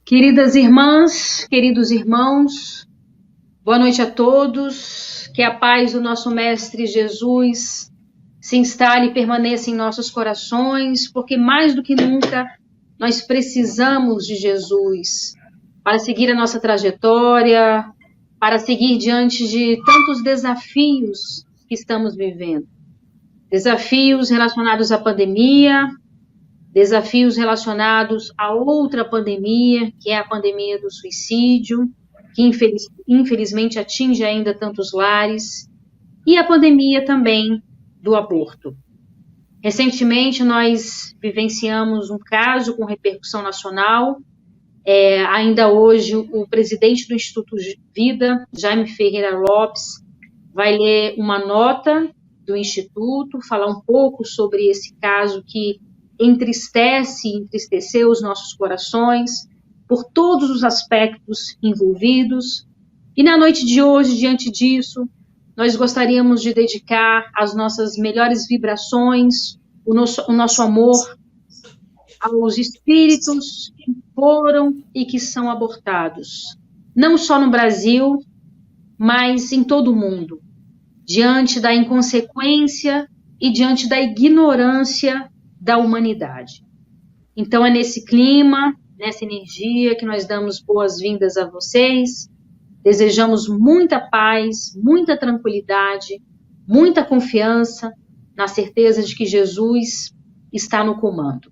Queridas irmãs, queridos irmãos, boa noite a todos. Que a paz do nosso Mestre Jesus se instale e permaneça em nossos corações, porque mais do que nunca nós precisamos de Jesus para seguir a nossa trajetória, para seguir diante de tantos desafios que estamos vivendo. Desafios relacionados à pandemia, desafios relacionados a outra pandemia, que é a pandemia do suicídio, que infelizmente atinge ainda tantos lares, e a pandemia também do aborto. Recentemente, nós vivenciamos um caso com repercussão nacional. Ainda hoje, o presidente do Instituto Vida, Jaime Ferreira Lopes, vai ler uma nota do Instituto, falar um pouco sobre esse caso que entristece e entristeceu os nossos corações por todos os aspectos envolvidos. E na noite de hoje, diante disso, nós gostaríamos de dedicar as nossas melhores vibrações, o nosso amor aos espíritos que foram e que são abortados, não só no Brasil, mas em todo o mundo, diante da inconsequência e diante da ignorância da humanidade. Então é nesse clima, nessa energia que nós damos boas-vindas a vocês, desejamos muita paz, muita tranquilidade, muita confiança na certeza de que Jesus está no comando.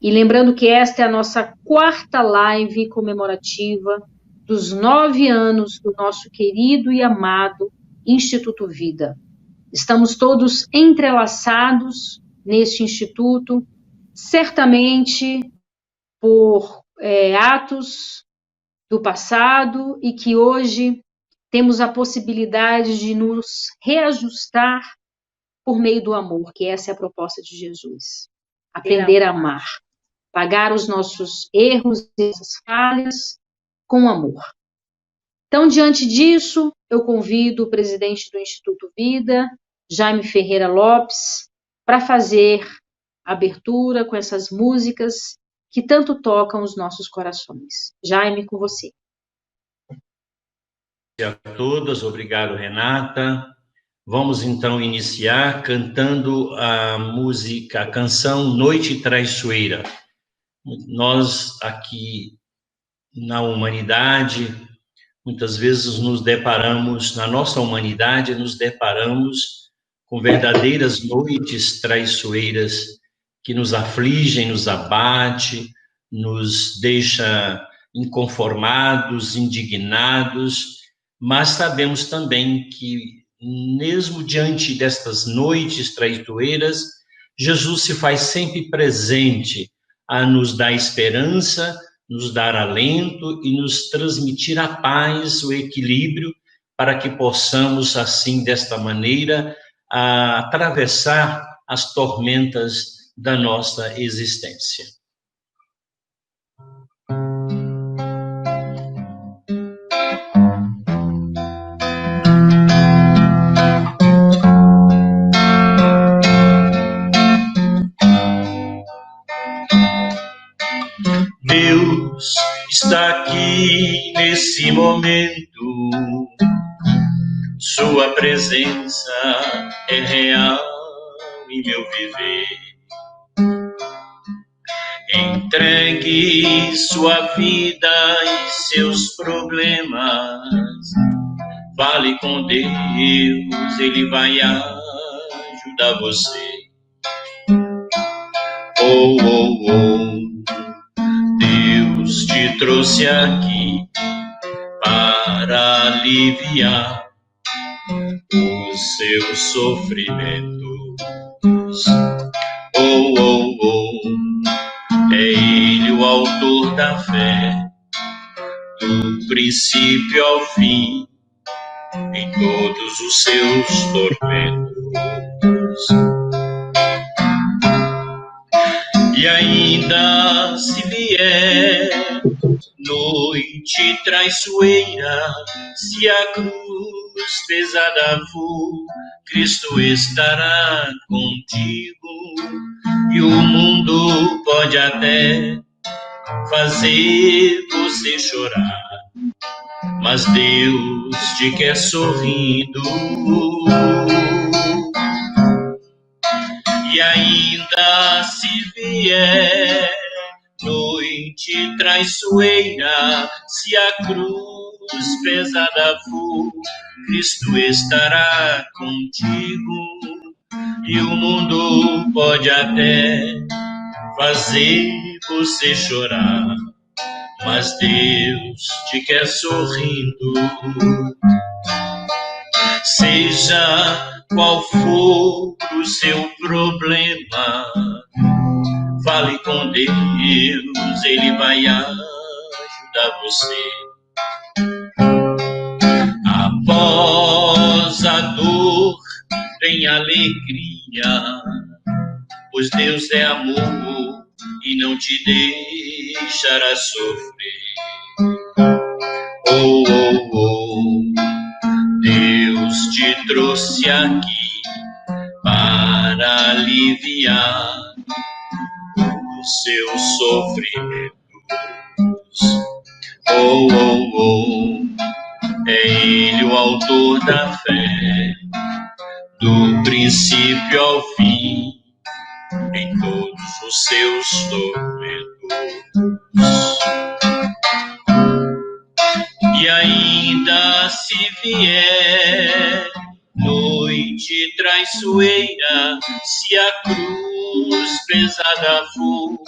E lembrando que esta é a nossa 4ª live comemorativa dos 9 anos do nosso querido e amado Instituto Vida. Estamos todos entrelaçados neste instituto, certamente por atos do passado e que hoje temos a possibilidade de nos reajustar por meio do amor, que essa é a proposta de Jesus. Aprender a amar, pagar os nossos erros e as falhas com amor. Então, diante disso, eu convido o presidente do Instituto Vida, Jaime Ferreira Lopes, para fazer a abertura com essas músicas que tanto tocam os nossos corações. Jaime, com você. A todas, obrigado, Renata. Vamos então iniciar cantando a canção Noite Traiçoeira. Nós aqui na humanidade, muitas vezes na nossa humanidade, nos deparamos com verdadeiras noites traiçoeiras que nos afligem, nos abate, nos deixa inconformados, indignados, mas sabemos também que, mesmo diante destas noites traiçoeiras, Jesus se faz sempre presente a nos dar esperança, nos dar alento e nos transmitir a paz, o equilíbrio, para que possamos, assim, desta maneira, atravessar as tormentas da nossa existência. Deus está aqui nesse momento, sua presença é real em meu viver. Entregue sua vida e seus problemas, fale com Deus, Ele vai ajudar você. Oh, oh, oh, Deus te trouxe aqui para aliviar os seus sofrimentos. Oh, oh, oh, é Ele o autor da fé, do princípio ao fim, em todos os seus tormentos. E ainda se vier noite traiçoeira, se a cruz pesada for, Cristo estará contigo. E o mundo pode até fazer você chorar, mas Deus te quer sorrindo. E ainda se vier noite traiçoeira, se a cruz pesada for, Cristo estará contigo. E o mundo pode até fazer você chorar, mas Deus te quer sorrindo. Seja qual for o seu problema, fale com Deus, Ele vai ajudar você. Após a dor vem alegria, pois Deus é amor e não te deixará sofrer. Oh, oh, oh, Deus te trouxe aqui para aliviar os seus sofrimentos. Oh, oh, oh, é Ele o autor da fé, do princípio ao fim, em todos os seus tormentos. E ainda se vier noite traiçoeira, se a cruz pesada for,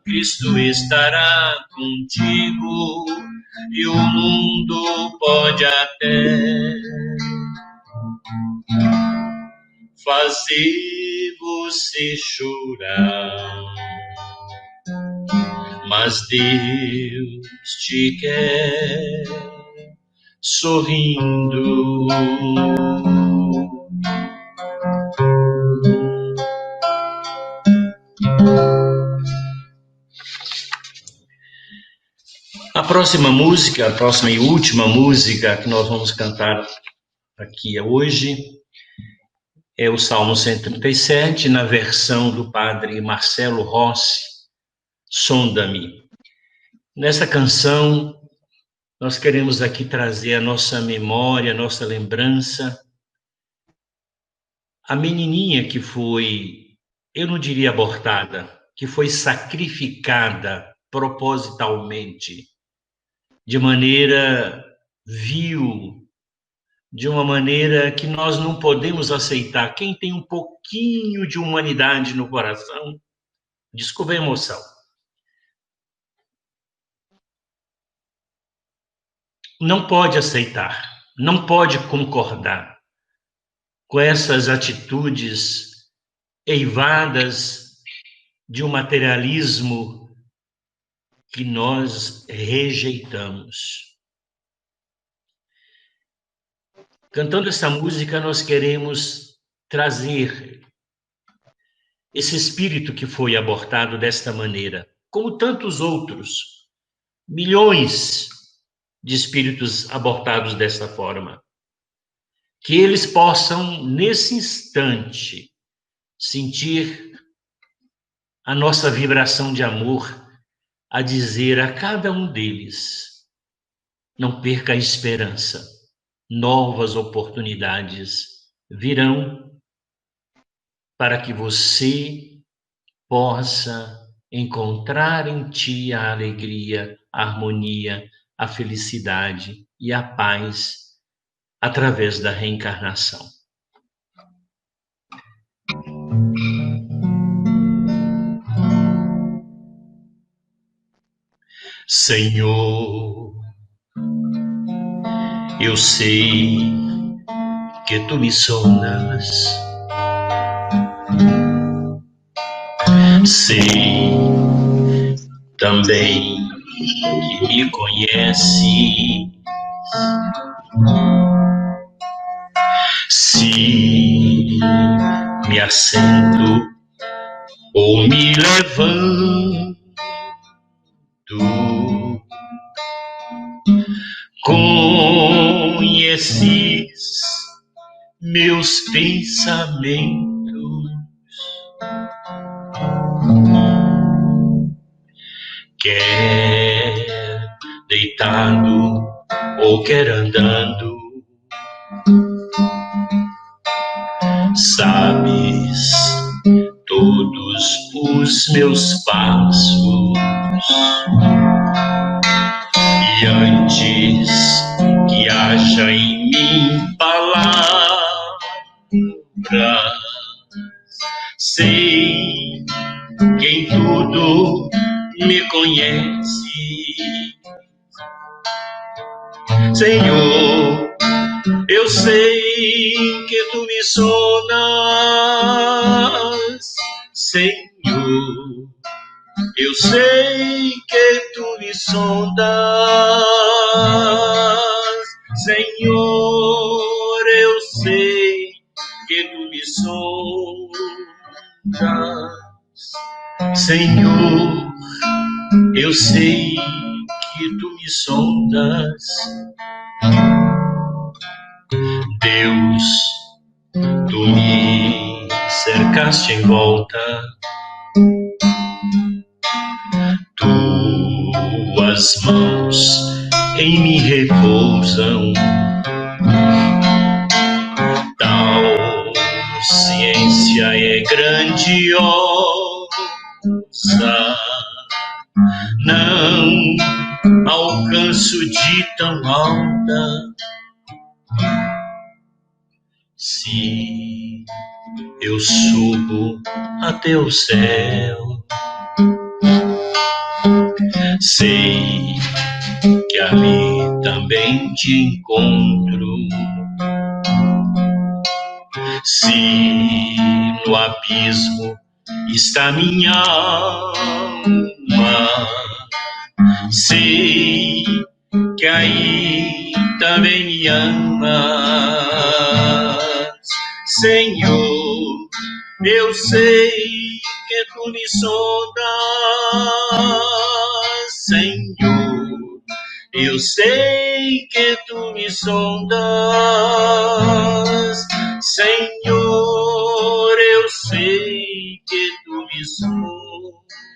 Cristo estará contigo. E o mundo pode até fazer você chorar, mas Deus te quer sorrindo. A próxima música, a próxima e última música que nós vamos cantar aqui hoje é o Salmo 137, na versão do padre Marcelo Rossi, Sonda-me. Nessa canção, nós queremos aqui trazer a nossa memória, a nossa lembrança, a menininha que foi, eu não diria abortada, que foi sacrificada propositalmente, de maneira vil, de uma maneira que nós não podemos aceitar. Quem tem um pouquinho de humanidade no coração, desculpa a emoção, não pode aceitar, não pode concordar com essas atitudes eivadas de um materialismo que nós rejeitamos. Cantando essa música, nós queremos trazer esse espírito que foi abortado desta maneira, como tantos outros, milhões de espíritos abortados desta forma, que eles possam, nesse instante, sentir a nossa vibração de amor a dizer a cada um deles: não perca a esperança, novas oportunidades virão para que você possa encontrar em ti a alegria, a harmonia, a felicidade e a paz através da reencarnação. Senhor, eu sei que tu me sondas, sei também que me conhece. Se me assento ou me levanto, conheces meus pensamentos, quer deitado ou quer andando. Sabes todos os meus passos, e antes que haja em mim palavras, sei que em tudo me conhece. Senhor, eu sei que tu me sondas. Senhor, eu sei que tu me sondas. Senhor, eu sei que tu me sondas. Senhor, eu sei que tu me sondas. Deus, tu me cercaste em volta, tuas mãos em mim repousam. Tal ciência é grandiosa, não alcanço de tão alta. Se eu subo até o céu, sei que ali também te encontro. Se no abismo está minha alma, sei que aí também me amas. Senhor, eu sei que tu me sondas. Senhor, eu sei que tu me sondas. Senhor, eu sei que tu me sondas.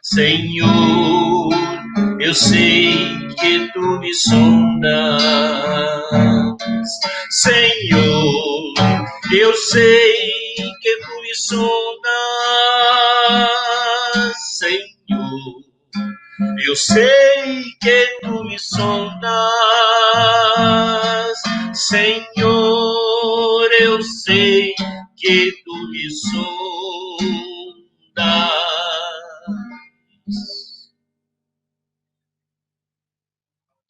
Senhor, eu sei que tu me sondas. Senhor, eu sei que tu me sondas. Senhor, eu sei que tu me sondas. Senhor, eu sei que tu me sondas.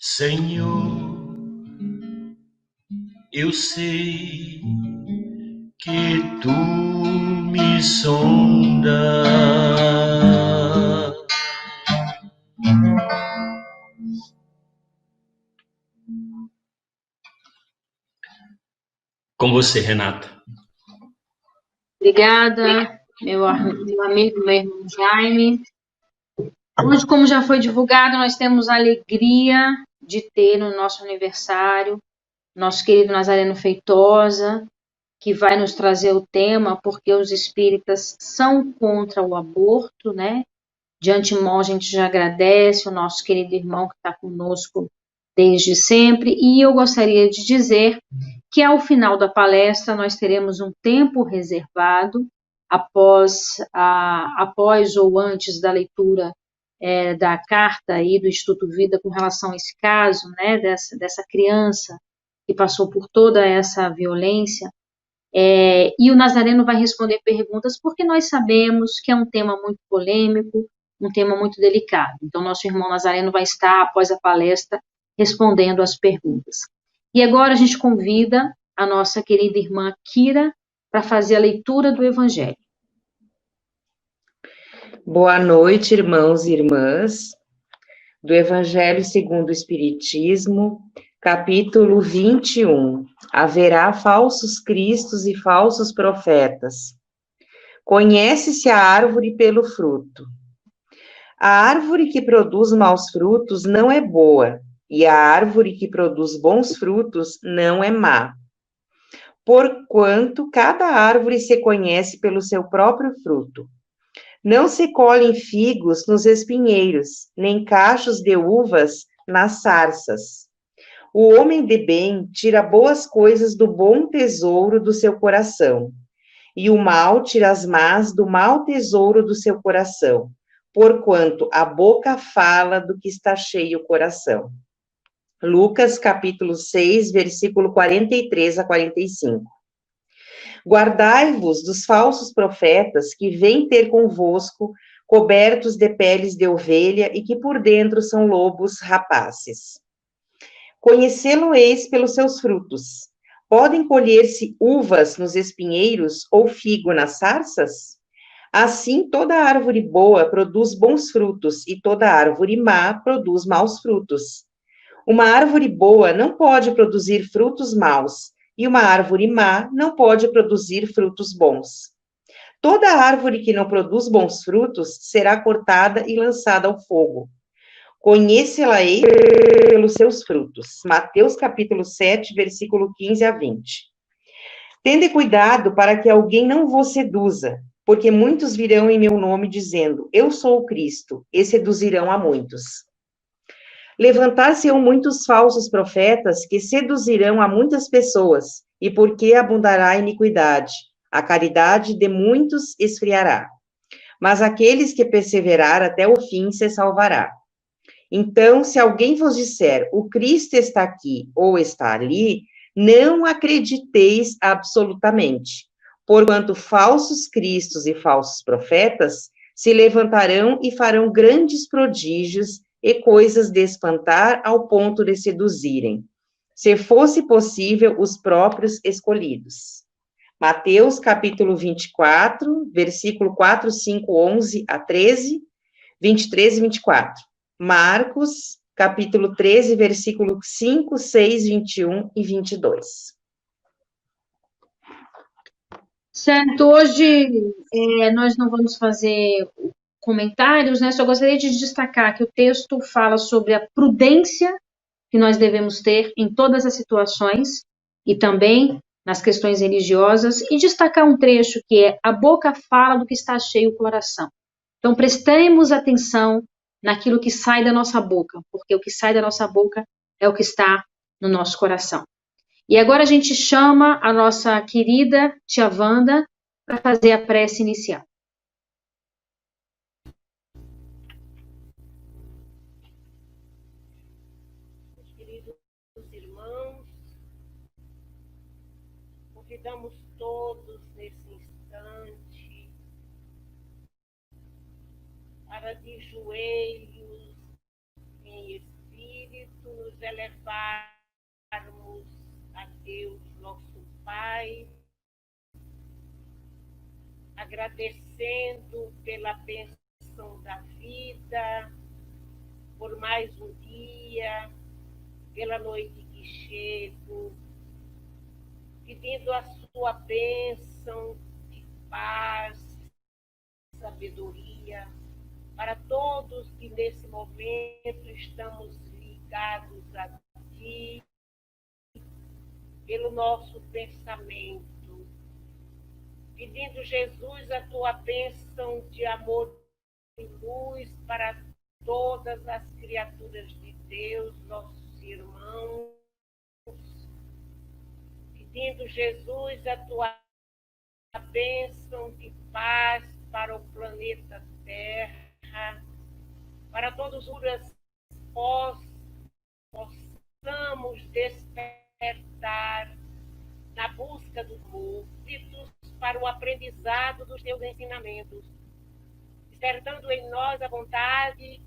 Senhor, eu sei que tu me sondas. Com você, Renata. Obrigada, meu amigo, meu irmão Jaime. Hoje, como já foi divulgado, nós temos a alegria de ter no nosso aniversário nosso querido Nazareno Feitosa, que vai nos trazer o tema porque os espíritas são contra o aborto, né? De antemão, a gente já agradece o nosso querido irmão que está conosco desde sempre, e eu gostaria de dizer que ao final da palestra nós teremos um tempo reservado após ou antes da leitura da carta aí do Instituto Vida com relação a esse caso, né, dessa criança que passou por toda essa violência, e o Nazareno vai responder perguntas porque nós sabemos que é um tema muito polêmico, um tema muito delicado. Então, nosso irmão Nazareno vai estar, após a palestra, respondendo as perguntas. E agora a gente convida a nossa querida irmã Kira para fazer a leitura do Evangelho. Boa noite, irmãos e irmãs, do Evangelho segundo o Espiritismo, capítulo 21. Haverá falsos cristos e falsos profetas. Conhece-se a árvore pelo fruto. A árvore que produz maus frutos não é boa, e a árvore que produz bons frutos não é má. Porquanto cada árvore se conhece pelo seu próprio fruto. Não se colhem figos nos espinheiros, nem cachos de uvas nas sarças. O homem de bem tira boas coisas do bom tesouro do seu coração, e o mal tira as más do mau tesouro do seu coração, porquanto a boca fala do que está cheio o coração. Lucas, capítulo 6, versículo 43 a 45. Guardai-vos dos falsos profetas que vêm ter convosco, cobertos de peles de ovelha e que por dentro são lobos rapaces. Conhecê-lo-eis pelos seus frutos. Podem colher-se uvas nos espinheiros ou figo nas sarças? Assim, toda árvore boa produz bons frutos, e toda árvore má produz maus frutos. Uma árvore boa não pode produzir frutos maus, e uma árvore má não pode produzir frutos bons. Toda árvore que não produz bons frutos será cortada e lançada ao fogo. Conhece-la-ei pelos seus frutos. Mateus capítulo 7, versículo 15 a 20. Tende cuidado para que alguém não vos seduza, porque muitos virão em meu nome dizendo, eu sou o Cristo, e seduzirão a muitos. Levantar-se-ão muitos falsos profetas que seduzirão a muitas pessoas, e porque abundará a iniquidade, a caridade de muitos esfriará. Mas aqueles que perseverar até o fim se salvará. Então, se alguém vos disser, o Cristo está aqui ou está ali, não acrediteis absolutamente, porquanto falsos cristos e falsos profetas se levantarão e farão grandes prodígios e coisas de espantar ao ponto de seduzirem, se fosse possível, os próprios escolhidos. Mateus, capítulo 24, versículo 4, 5, 11 a 13, 23 e 24. Marcos, capítulo 13, versículo 5, 6, 21 e 22. Certo, hoje nós não vamos fazer comentários, né? Só gostaria de destacar que o texto fala sobre a prudência que nós devemos ter em todas as situações e também nas questões religiosas, e destacar um trecho que é a boca fala do que está cheio o coração. Então, prestemos atenção naquilo que sai da nossa boca, porque o que sai da nossa boca é o que está no nosso coração. E agora a gente chama a nossa querida tia Wanda para fazer a prece inicial. Queridos irmãos, convidamos todos nesse instante para de joelhos em espírito nos elevarmos a Deus, nosso Pai, agradecendo pela bênção da vida, por mais um dia, pela noite que chego, pedindo a sua bênção de paz, sabedoria, para todos que nesse momento estamos ligados a Ti, pelo nosso pensamento, pedindo, Jesus, a Tua bênção de amor e luz para todas as criaturas de Deus, nossos irmãos, pedindo, Jesus, a Tua bênção de paz para o planeta Terra, para todos os possamos despertar na busca do amor, para o aprendizado dos Teus ensinamentos, despertando em nós a vontade,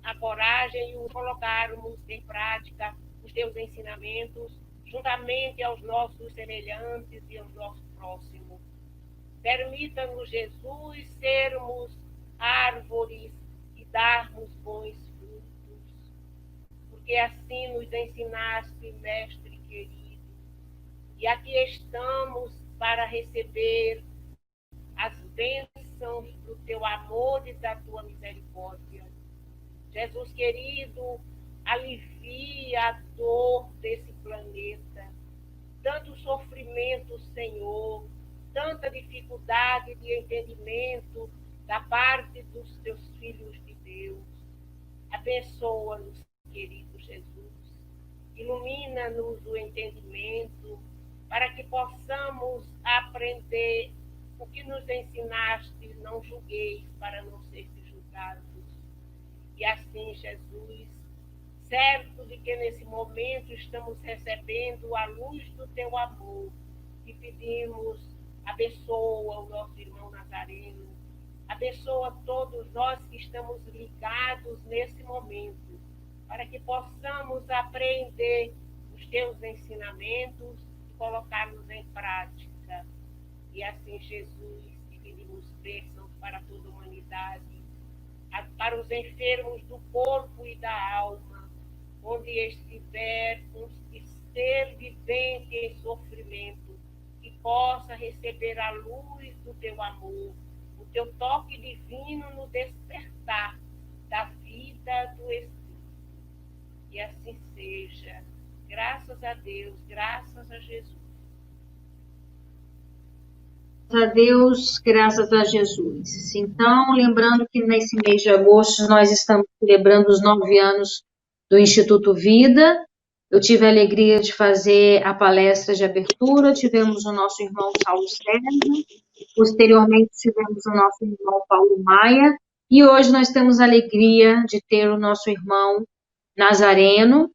a coragem e o colocarmos em prática os Teus ensinamentos, juntamente aos nossos semelhantes e aos nossos próximos. Permita-nos, Jesus, sermos árvores e darmos bons frutos, porque assim nos ensinaste, Mestre querido, e aqui estamos para receber as bênçãos do Teu amor e da Tua misericórdia. Jesus querido, alivia a dor desse planeta, tanto sofrimento, Senhor, tanta dificuldade de entendimento da parte dos teus filhos de Deus. Abençoa-nos, querido Jesus. Ilumina-nos o entendimento para que possamos aprender o que nos ensinaste, não julgueis para não ser julgados. E assim, Jesus, certo de que nesse momento estamos recebendo a luz do teu amor, te pedimos, abençoa o nosso irmão Nazareno, abençoa todos nós que estamos ligados nesse momento, para que possamos aprender os teus ensinamentos e colocá-los em prática. E assim, Jesus, te pedimos bênçãos para toda a humanidade, para os enfermos do corpo e da alma, onde estiver um ser vivente em sofrimento, que possa receber a luz do teu amor, o teu toque divino no despertar da vida do Espírito. E assim seja. Graças a Deus, graças a Jesus. Graças a Deus, graças a Jesus. Então, lembrando que nesse mês de agosto nós estamos celebrando os 9 anos do Instituto Vida. Eu tive a alegria de fazer a palestra de abertura, tivemos o nosso irmão Saulo Sérgio, posteriormente tivemos o nosso irmão Paulo Maia, e hoje nós temos a alegria de ter o nosso irmão Nazareno.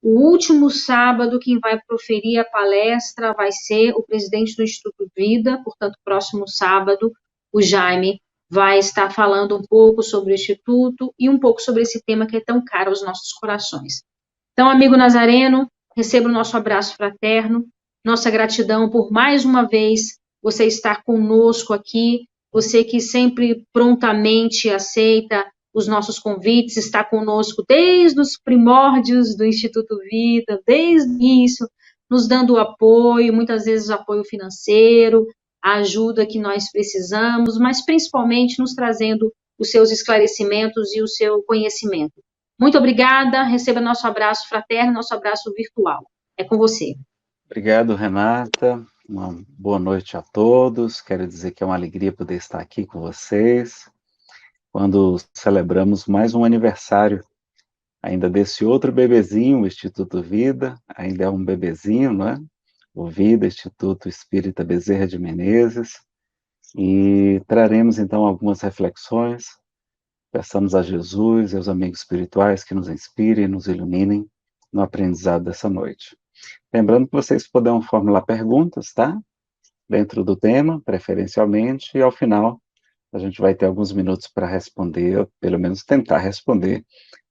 O último sábado, quem vai proferir a palestra vai ser o presidente do Instituto Vida, portanto, próximo sábado, o Jaime vai estar falando um pouco sobre o Instituto e um pouco sobre esse tema que é tão caro aos nossos corações. Então, amigo Nazareno, receba o nosso abraço fraterno, nossa gratidão por mais uma vez você estar conosco aqui, você que sempre prontamente aceita os nossos convites, está conosco desde os primórdios do Instituto Vida, desde o início, nos dando apoio, muitas vezes apoio financeiro, a ajuda que nós precisamos, mas principalmente nos trazendo os seus esclarecimentos e o seu conhecimento. Muito obrigada, receba nosso abraço fraterno, nosso abraço virtual. É com você. Obrigado, Renata. Uma boa noite a todos. Quero dizer que é uma alegria poder estar aqui com vocês, quando celebramos mais um aniversário, ainda desse outro bebezinho, o Instituto Vida, ainda é um bebezinho, não é? O Vida, Instituto Espírita Bezerra de Menezes, e traremos então algumas reflexões. Peçamos a Jesus e aos amigos espirituais que nos inspirem e nos iluminem no aprendizado dessa noite. Lembrando que vocês poderão formular perguntas, tá? Dentro do tema, preferencialmente, e ao final a gente vai ter alguns minutos para responder, ou pelo menos tentar responder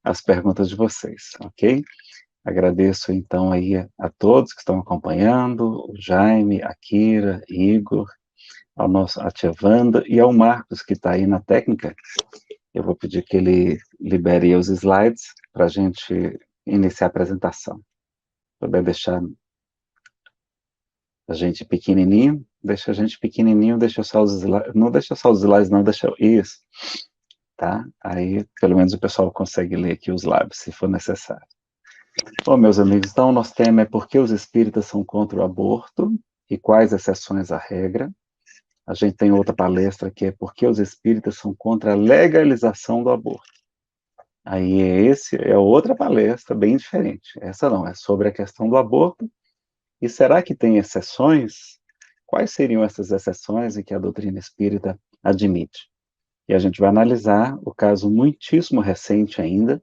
as perguntas de vocês, ok? Agradeço então aí a todos que estão acompanhando, o Jaime, a Kira, Igor, a tia Wanda e ao Marcos, que está aí na técnica. Eu vou pedir que ele libere os slides para a gente iniciar a apresentação. Poder deixar a gente pequenininho, deixa só os slides, não deixa só os slides, não, deixa isso, tá? Aí, pelo menos o pessoal consegue ler aqui os lábios, se for necessário. Bom, meus amigos, então o nosso tema é por que os espíritas são contra o aborto e quais exceções à regra. A gente tem outra palestra que é por que os espíritas são contra a legalização do aborto. Aí é outra palestra bem diferente. Essa não, é sobre a questão do aborto. E será que tem exceções? Quais seriam essas exceções em que a doutrina espírita admite? E a gente vai analisar o caso muitíssimo recente ainda,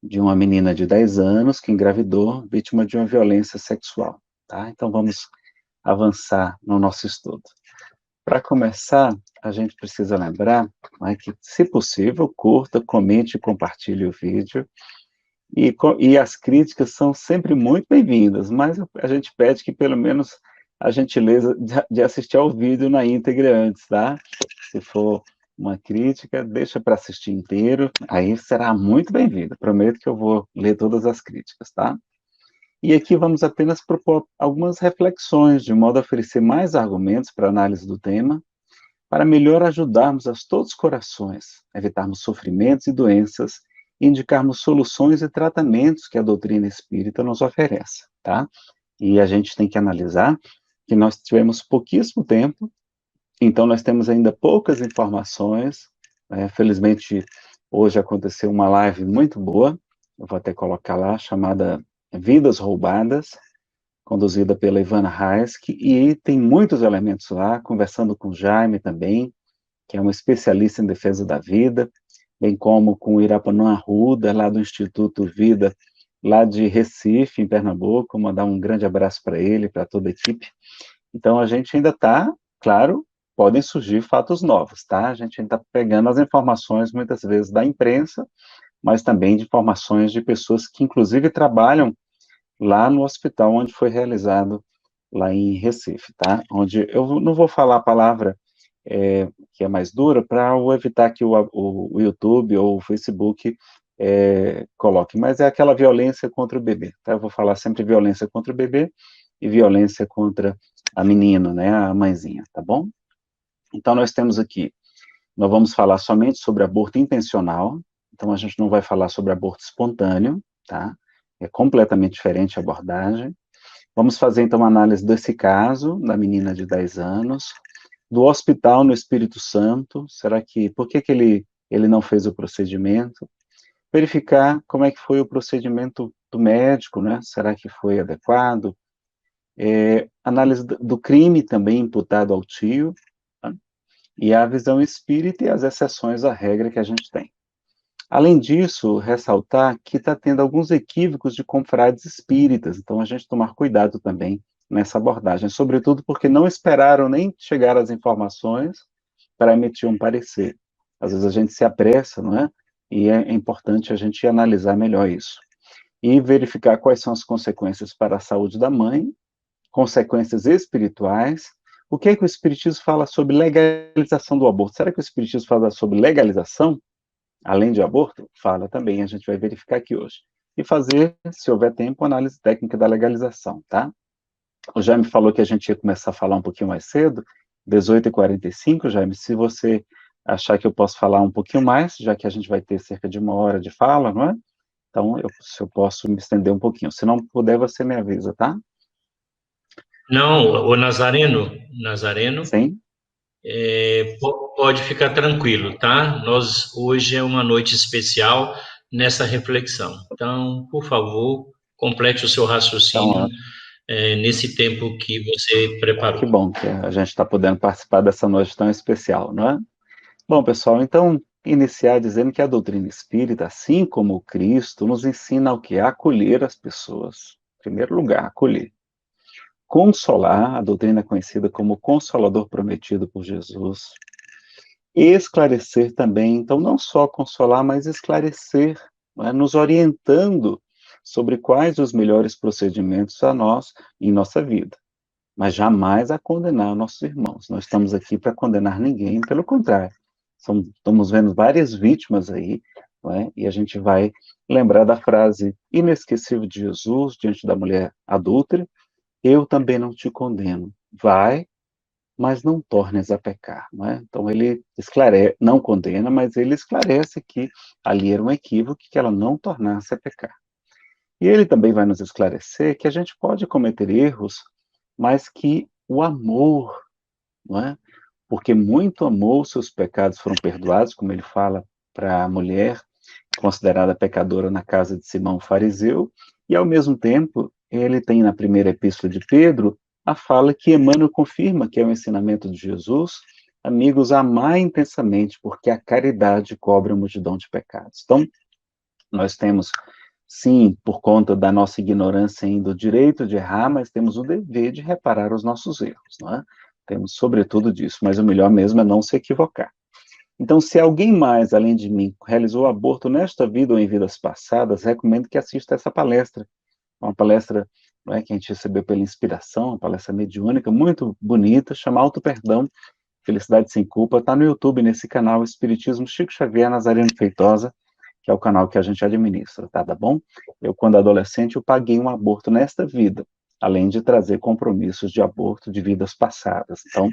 de uma menina de 10 anos que engravidou, vítima de uma violência sexual. Tá? Então vamos avançar no nosso estudo. Para começar, a gente precisa lembrar, né, que, se possível, curta, comente e compartilhe o vídeo. E as críticas são sempre muito bem-vindas, mas a gente pede que, pelo menos, a gentileza de assistir ao vídeo na íntegra antes, tá? Se for uma crítica, deixa para assistir inteiro, aí será muito bem-vinda. Prometo que eu vou ler todas as críticas, tá? E aqui vamos apenas propor algumas reflexões, de modo a oferecer mais argumentos para análise do tema, para melhor ajudarmos a todos os corações, evitarmos sofrimentos e doenças, e indicarmos soluções e tratamentos que a doutrina espírita nos oferece, tá? E a gente tem que analisar que nós tivemos pouquíssimo tempo Então, nós temos ainda poucas informações, né? Felizmente, hoje aconteceu uma live muito boa, eu vou até colocar lá, chamada Vidas Roubadas, conduzida pela Ivana Haisk, e tem muitos elementos lá, conversando com o Jaime também, que é um especialista em defesa da vida, bem como com o Irapanã Arruda, lá do Instituto Vida, lá de Recife, em Pernambuco, mandar um grande abraço para ele, para toda a equipe. Então, a gente ainda está, claro, podem surgir fatos novos, tá? A gente ainda está pegando as informações, muitas vezes, da imprensa, mas também de informações de pessoas que, inclusive, trabalham lá no hospital onde foi realizado, lá em Recife, tá? Onde eu não vou falar a palavra que é mais dura, para evitar que o YouTube ou o Facebook coloque, mas é aquela violência contra o bebê, tá? Eu vou falar sempre violência contra o bebê e violência contra a menina, né, a mãezinha, tá bom? Então, nós temos aqui, nós vamos falar somente sobre aborto intencional, então a gente não vai falar sobre aborto espontâneo, tá? É completamente diferente a abordagem. Vamos fazer, então, uma análise desse caso, da menina de 10 anos, do hospital no Espírito Santo, será que, por que ele não fez o procedimento? Verificar como é que foi o procedimento do médico, né? Será que foi adequado? Análise do crime também imputado ao tio, tá? E a visão espírita e as exceções à regra que a gente tem. Além disso, ressaltar que está tendo alguns equívocos de confrades espíritas, então a gente tomar cuidado também nessa abordagem, sobretudo porque não esperaram nem chegar as informações para emitir um parecer. Às vezes a gente se apressa, não é? E é importante a gente analisar melhor isso. E verificar quais são as consequências para a saúde da mãe, consequências espirituais. O que é que o Espiritismo fala sobre legalização do aborto? Será que o Espiritismo fala sobre legalização? Além de aborto? Fala também, a gente vai verificar aqui hoje. E fazer, se houver tempo, análise técnica da legalização, tá? O Jaime falou que a gente ia começar a falar um pouquinho mais cedo, 18h45, Jaime, se você achar que eu posso falar um pouquinho mais, já que a gente vai ter cerca de 1 hora de fala, não é? Então, se eu posso me estender um pouquinho. Se não puder, você me avisa, tá? Não, o Nazareno, Sim? pode ficar tranquilo, tá? Hoje é uma noite especial nessa reflexão. Então, por favor, complete o seu raciocínio Então, nesse tempo que você preparou. que bom que a gente está podendo participar dessa noite tão especial, não é? Bom, pessoal, então, iniciar dizendo que a doutrina espírita, assim como o Cristo, nos ensina o que? A acolher as pessoas. Em primeiro lugar, acolher. Consolar, a doutrina é conhecida como o Consolador prometido por Jesus. Esclarecer também, então, não só consolar, mas esclarecer, né, nos orientando sobre quais os melhores procedimentos a nós em nossa vida. Mas jamais a condenar nossos irmãos. Nós estamos aqui para condenar ninguém, pelo contrário. Estamos vendo várias vítimas aí, não é? E a gente vai lembrar da frase inesquecível de Jesus diante da mulher adúltera: eu também não te condeno. Vai, mas não tornes a pecar, não é? Então ele esclarece, não condena, mas ele esclarece que ali era um equívoco, que ela não tornasse a pecar. E ele também vai nos esclarecer que a gente pode cometer erros, mas que o amor, não é? Porque muito amor, seus pecados foram perdoados, como ele fala para a mulher considerada pecadora na casa de Simão fariseu, e ao mesmo tempo ele tem na primeira epístola de Pedro a fala que Emmanuel confirma que é o ensinamento de Jesus: amigos, amai intensamente, porque a caridade cobre a multidão de pecados. Então, nós temos, sim, por conta da nossa ignorância ainda, o direito de errar, mas temos o dever de reparar os nossos erros, não é? Temos sobretudo disso, mas o melhor mesmo é não se equivocar. Então, se alguém mais, além de mim, realizou aborto nesta vida ou em vidas passadas, recomendo que assista essa palestra. Uma palestra, não é, que a gente recebeu pela inspiração, uma palestra mediúnica, muito bonita, chama Auto Perdão, Felicidade Sem Culpa. Está no YouTube, nesse canal Espiritismo Chico Xavier Nazareno Feitosa, que é o canal que a gente administra, tá bom? Eu, quando adolescente, eu paguei um aborto nesta vida, além de trazer compromissos de aborto de vidas passadas. Então,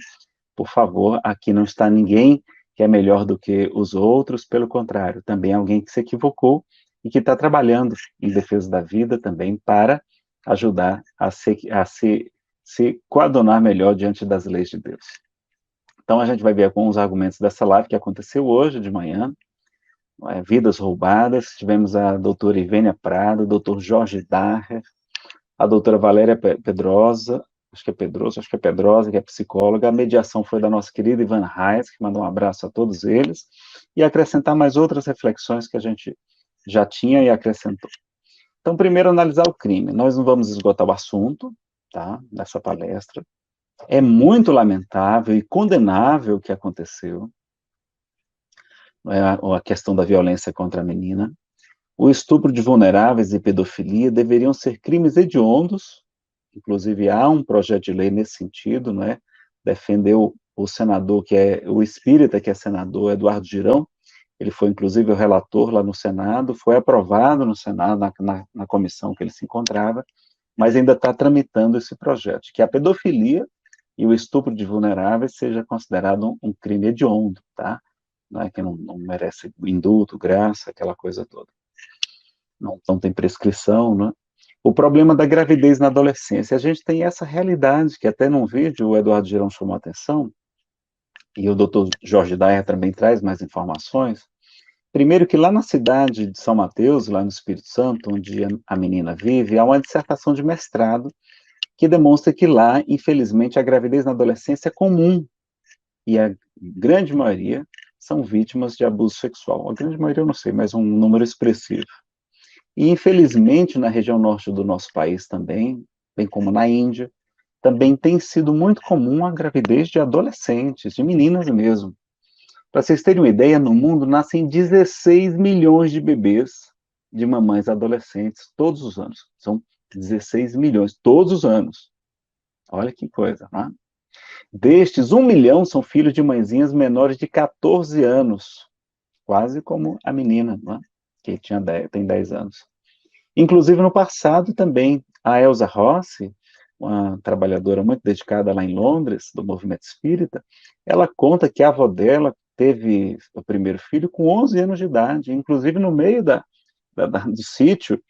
por favor, aqui não está ninguém que é melhor do que os outros, pelo contrário, também alguém que se equivocou e que está trabalhando em defesa da vida também para ajudar a se coadunar melhor diante das leis de Deus. Então, a gente vai ver alguns argumentos dessa live que aconteceu hoje de manhã, vidas roubadas. Tivemos a doutora Ivênia Prado, o doutor Jorge Daher, a doutora Valéria Pedrosa, acho que é Pedrosa, que é psicóloga. A mediação foi da nossa querida Ivan Reis, que mandou um abraço a todos eles, e acrescentar mais outras reflexões que a gente já tinha e acrescentou. Então, primeiro, analisar o crime. Nós não vamos esgotar o assunto, tá, nessa palestra. É muito lamentável e condenável o que aconteceu, a questão da violência contra a menina. O estupro de vulneráveis e pedofilia deveriam ser crimes hediondos, inclusive há um projeto de lei nesse sentido, não é? Defendeu o senador, que é o espírita, que é senador, Eduardo Girão, ele foi inclusive o relator lá no Senado, foi aprovado no Senado, na comissão que ele se encontrava, mas ainda está tramitando esse projeto, que a pedofilia e o estupro de vulneráveis seja considerado um crime hediondo, tá? Não é que não merece indulto, graça, aquela coisa toda. Não tem prescrição, né? O problema da gravidez na adolescência, a gente tem essa realidade, que até num vídeo o Eduardo Girão chamou a atenção, e o doutor Jorge Daher também traz mais informações. Primeiro que lá na cidade de São Mateus, lá no Espírito Santo, onde a menina vive, há uma dissertação de mestrado que demonstra que lá, infelizmente, a gravidez na adolescência é comum, e a grande maioria são vítimas de abuso sexual. A grande maioria eu não sei, mas um número expressivo. E, infelizmente, na região norte do nosso país também, bem como na Índia, também tem sido muito comum a gravidez de adolescentes, de meninas mesmo. Para vocês terem uma ideia, no mundo nascem 16 milhões de bebês de mamães adolescentes todos os anos. São 16 milhões, todos os anos. Olha que coisa, né? Destes, 1 milhão são filhos de mãezinhas menores de 14 anos, quase como a menina, né? Que tem 10 anos. Inclusive, no passado também, a Elza Rossi, uma trabalhadora muito dedicada lá em Londres, do movimento espírita, ela conta que a avó dela teve o primeiro filho com 11 anos de idade, inclusive no meio do sítio,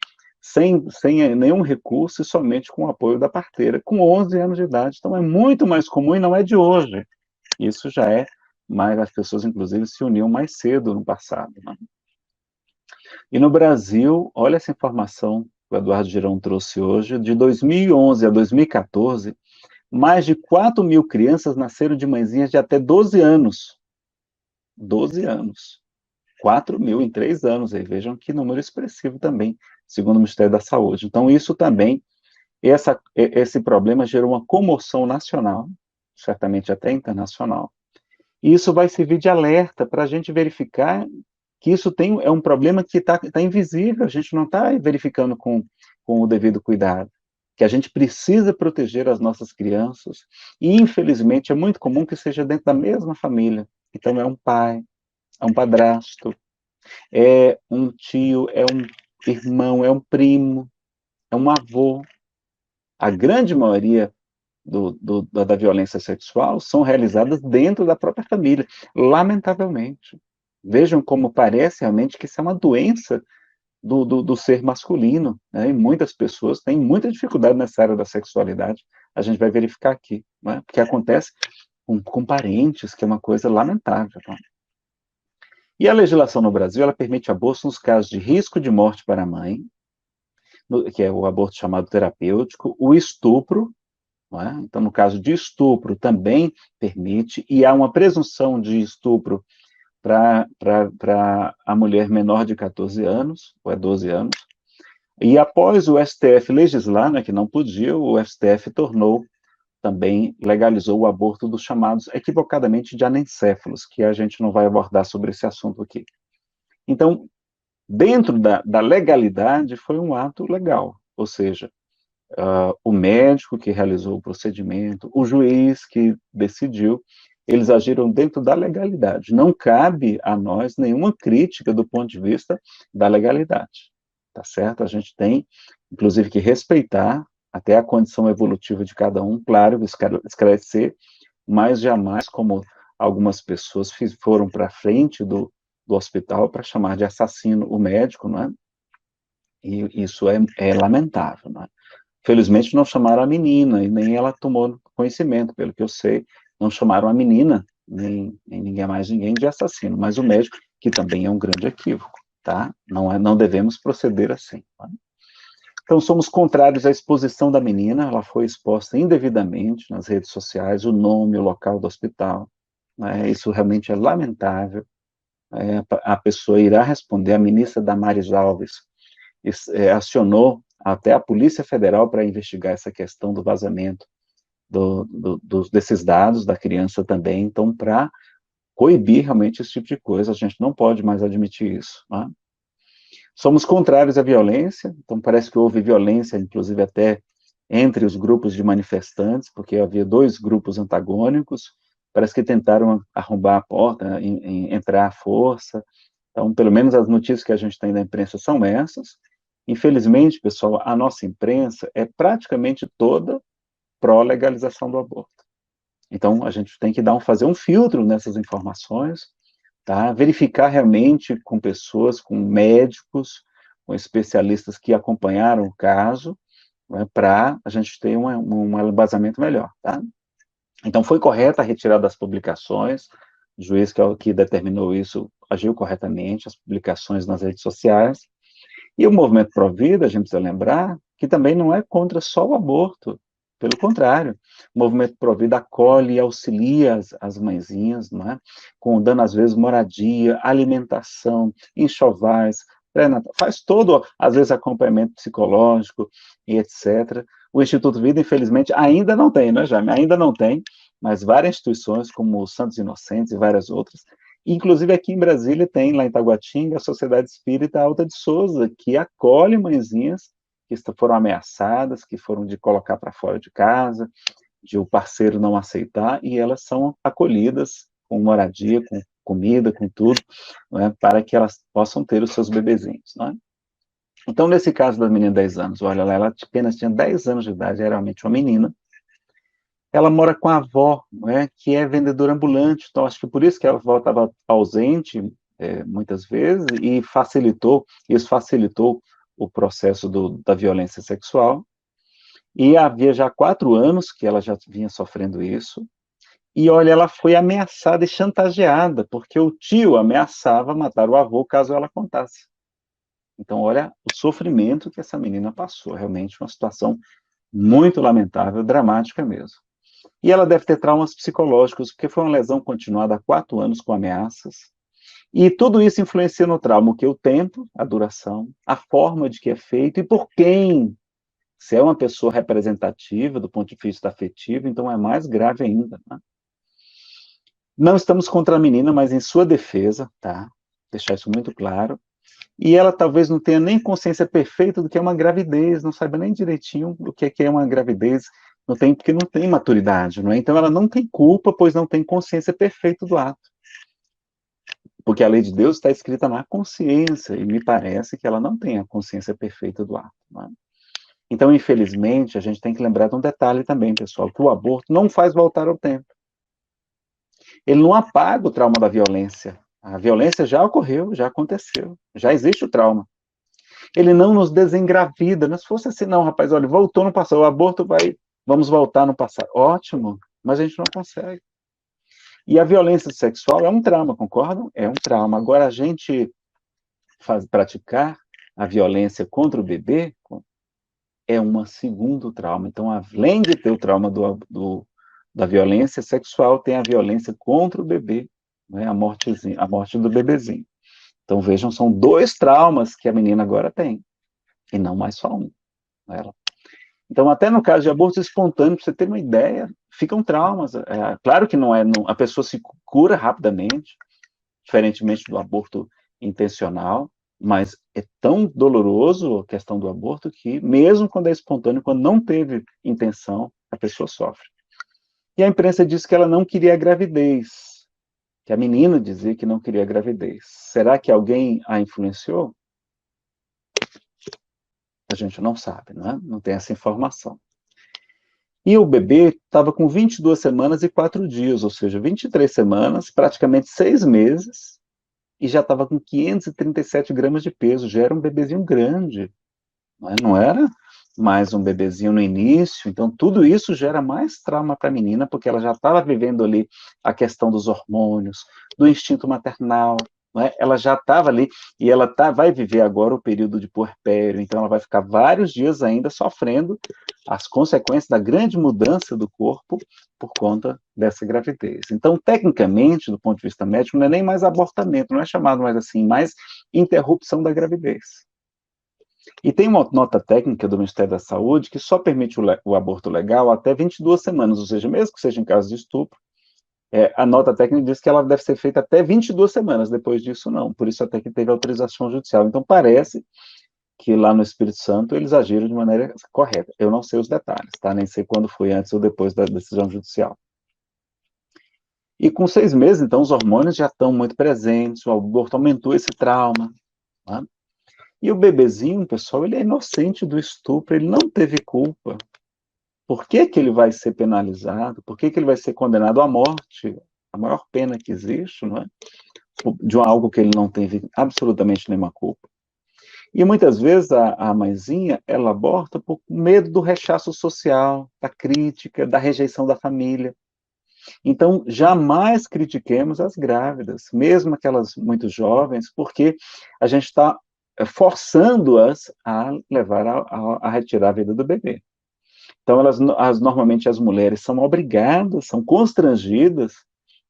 sem nenhum recurso e somente com o apoio da parteira, com 11 anos de idade. Então, é muito mais comum e não é de hoje. Isso já é, mas as pessoas, inclusive, se uniam mais cedo no passado, né? E no Brasil, olha essa informação que o Eduardo Girão trouxe hoje, de 2011 a 2014, mais de 4 mil crianças nasceram de mãezinhas de até 12 anos. 12 anos. 4 mil em 3 anos, aí vejam que número expressivo também, segundo o Ministério da Saúde. Então, isso também, esse problema gerou uma comoção nacional, certamente até internacional, e isso vai servir de alerta para a gente verificar que isso é um problema que está invisível, a gente não está verificando com o devido cuidado, que a gente precisa proteger as nossas crianças, e infelizmente é muito comum que seja dentro da mesma família. Então é um pai, é um padrasto, é um tio, é um irmão, é um primo, é um avô. A grande maioria da violência sexual são realizadas dentro da própria família, lamentavelmente. Vejam como parece realmente que isso é uma doença do ser masculino, né? E muitas pessoas têm muita dificuldade nessa área da sexualidade. A gente vai verificar aqui, né? Porque acontece com parentes, que é uma coisa lamentável. Tá? E a legislação no Brasil, ela permite aborto nos casos de risco de morte para a mãe, que é o aborto chamado terapêutico, o estupro, não é? Então, no caso de estupro, também permite, e há uma presunção de estupro para a mulher menor de 14 anos, ou 12 anos, e após o STF legislar, né, que não podia, o STF também legalizou o aborto dos chamados, equivocadamente, de anencéfalos, que a gente não vai abordar sobre esse assunto aqui. Então, dentro da legalidade, foi um ato legal, ou seja, o médico que realizou o procedimento, o juiz que decidiu, eles agiram dentro da legalidade. Não cabe a nós nenhuma crítica do ponto de vista da legalidade, tá certo? A gente tem, inclusive, que respeitar até a condição evolutiva de cada um, claro, esclarecer, mas jamais como algumas pessoas foram para frente do hospital para chamar de assassino o médico, não é? E isso é lamentável, não é? Felizmente não chamaram a menina, e nem ela tomou conhecimento, pelo que eu sei, não chamaram a menina nem ninguém mais ninguém de assassino, mas o médico, que também é um grande equívoco, tá? Não devemos proceder assim. Tá? Então, somos contrários à exposição da menina, ela foi exposta indevidamente nas redes sociais, o nome, o local do hospital, né? Isso realmente é lamentável. A pessoa irá responder, a ministra Damares Alves acionou até a Polícia Federal para investigar essa questão do vazamento desses dados da criança também, então, para coibir realmente esse tipo de coisa, a gente não pode mais admitir isso, né? Somos contrários à violência, então parece que houve violência, inclusive até entre os grupos de manifestantes, porque havia 2 grupos antagônicos, parece que tentaram arrombar a porta, entrar à força, então, pelo menos as notícias que a gente tem da imprensa são essas. Infelizmente, pessoal, a nossa imprensa é praticamente toda pró-legalização do aborto. Então, a gente tem que fazer um filtro nessas informações, tá? Verificar realmente com pessoas, com médicos, com especialistas que acompanharam o caso, né, para a gente ter um embasamento melhor, tá? Então, foi correta a retirada das publicações, o juiz que determinou isso agiu corretamente, as publicações nas redes sociais, e o movimento Provida, a gente precisa lembrar, que também não é contra só o aborto, pelo contrário, o movimento Provida acolhe e auxilia as mãezinhas, não é? Dando, às vezes, moradia, alimentação, enxovais, faz todo, às vezes, acompanhamento psicológico e etc. O Instituto Vida, infelizmente, ainda não tem, né, Jaime? Ainda não tem, mas várias instituições, como o Santos Inocentes e várias outras, inclusive aqui em Brasília tem, lá em Taguatinga, a Sociedade Espírita Alta de Souza, que acolhe mãezinhas que foram ameaçadas, que foram de colocar para fora de casa, de o parceiro não aceitar, e elas são acolhidas com moradia, com comida, com tudo, né, para que elas possam ter os seus bebezinhos, né? Então, nesse caso da menina de 10 anos, olha lá, ela apenas tinha 10 anos de idade, era realmente uma menina, ela mora com a avó, né, que é vendedora ambulante, então acho que por isso que a avó estava ausente, muitas vezes, e isso facilitou o processo da violência sexual, e havia já 4 anos que ela já vinha sofrendo isso, e olha, ela foi ameaçada e chantageada, porque o tio ameaçava matar o avô caso ela contasse. Então, olha o sofrimento que essa menina passou, realmente uma situação muito lamentável, dramática mesmo. E ela deve ter traumas psicológicos, porque foi uma lesão continuada há 4 anos com ameaças. E tudo isso influencia no trauma, o que? O tempo, a duração, a forma de que é feito e por quem. Se é uma pessoa representativa do ponto de vista afetivo, então é mais grave ainda, né? Não estamos contra a menina, mas em sua defesa, tá? Deixar isso muito claro. E ela talvez não tenha nem consciência perfeita do que é uma gravidez, não saiba nem direitinho o que é uma gravidez, não tem, porque não tem maturidade, não é? Então ela não tem culpa, pois não tem consciência perfeita do ato. Porque a lei de Deus está escrita na consciência, e me parece que ela não tem a consciência perfeita do ato, não é? Então, infelizmente, a gente tem que lembrar de um detalhe também, pessoal, que o aborto não faz voltar ao tempo. Ele não apaga o trauma da violência. A violência já ocorreu, já aconteceu, já existe o trauma. Ele não nos desengravida, não se fosse assim, não, rapaz, olha, voltou no passado, o aborto vamos voltar no passado. Ótimo, mas a gente não consegue. E a violência sexual é um trauma, concordam? É um trauma. Agora, a gente praticar a violência contra o bebê é um segundo trauma. Então, além de ter o trauma da violência sexual, tem a violência contra o bebê, né? A morte do bebezinho. Então, vejam, são 2 traumas que a menina agora tem, e não mais só um. Então, até no caso de aborto espontâneo, para você ter uma ideia, ficam traumas. Claro que a pessoa se cura rapidamente, diferentemente do aborto intencional, mas é tão doloroso a questão do aborto que, mesmo quando é espontâneo, quando não teve intenção, a pessoa sofre. E a imprensa disse que ela não queria a gravidez, que a menina dizia que não queria a gravidez. Será que alguém a influenciou? A gente não sabe, né? Não tem essa informação. E o bebê estava com 22 semanas e 4 dias, ou seja, 23 semanas, praticamente 6 meses, e já estava com 537 gramas de peso, já era um bebezinho grande, não era mais um bebezinho no início, então tudo isso gera mais trauma para a menina, porque ela já estava vivendo ali a questão dos hormônios, do instinto maternal, né? Ela já estava ali, e ela vai viver agora o período de puerpério, então ela vai ficar vários dias ainda sofrendo as consequências da grande mudança do corpo por conta dessa gravidez. Então, tecnicamente, do ponto de vista médico, não é nem mais abortamento, não é chamado mais assim, mais interrupção da gravidez. E tem uma nota técnica do Ministério da Saúde que só permite o aborto legal até 22 semanas, ou seja, mesmo que seja em caso de estupro, a nota técnica diz que ela deve ser feita até 22 semanas, depois disso não, por isso até que teve autorização judicial. Então parece que lá no Espírito Santo eles agiram de maneira correta. Eu não sei os detalhes, tá? Nem sei quando foi antes ou depois da decisão judicial. E com 6 meses, então, os hormônios já estão muito presentes, o aborto aumentou esse trauma, tá? E o bebezinho, pessoal, ele é inocente do estupro, ele não teve culpa. Por que que ele vai ser penalizado? Por que que ele vai ser condenado à morte? A maior pena que existe, não é? De algo que ele não teve absolutamente nenhuma culpa. E muitas vezes a mãezinha, ela aborta por medo do rechaço social, da crítica, da rejeição da família. Então, jamais critiquemos as grávidas, mesmo aquelas muito jovens, porque a gente está forçando-as a levar a retirar a vida do bebê. Então, normalmente as mulheres são obrigadas, são constrangidas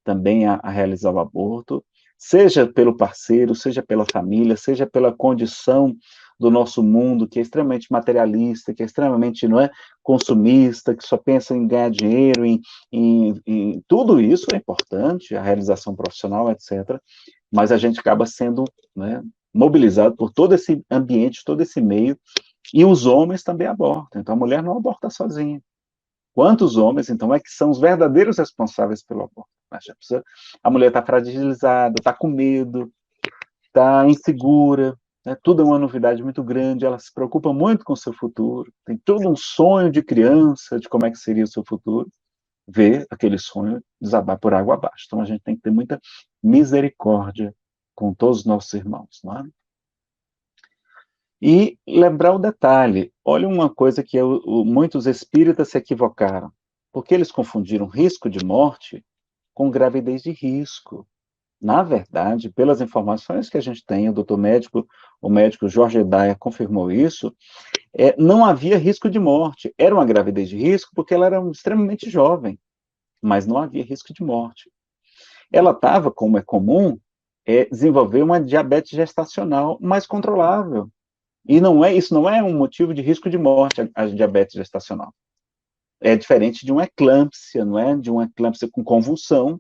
também a realizar o aborto, seja pelo parceiro, seja pela família, seja pela condição do nosso mundo, que é extremamente materialista, que é extremamente, não é, consumista, que só pensa em ganhar dinheiro, em tudo isso é importante, a realização profissional, etc., mas a gente acaba sendo, né, mobilizado por todo esse ambiente, todo esse meio, e os homens também abortam, então a mulher não aborta sozinha. Quantos homens, então, é que são os verdadeiros responsáveis pelo aborto? A mulher está fragilizada, está com medo, está insegura, né? Tudo é uma novidade muito grande, ela se preocupa muito com o seu futuro, tem todo um sonho de criança, de como é que seria o seu futuro, vê aquele sonho desabar por água abaixo. Então, a gente tem que ter muita misericórdia com todos os nossos irmãos, não é? E lembrar o detalhe, olha uma coisa que muitos espíritas se equivocaram, porque eles confundiram risco de morte com gravidez de risco. Na verdade, pelas informações que a gente tem, o médico Jorge Edaia confirmou isso, não havia risco de morte. Era uma gravidez de risco porque ela era extremamente jovem, mas não havia risco de morte. Ela estava, como é comum, desenvolver uma diabetes gestacional mais controlável. E isso não é um motivo de risco de morte, a diabetes gestacional. É diferente de uma eclâmpsia, não é? De uma eclâmpsia com convulsão,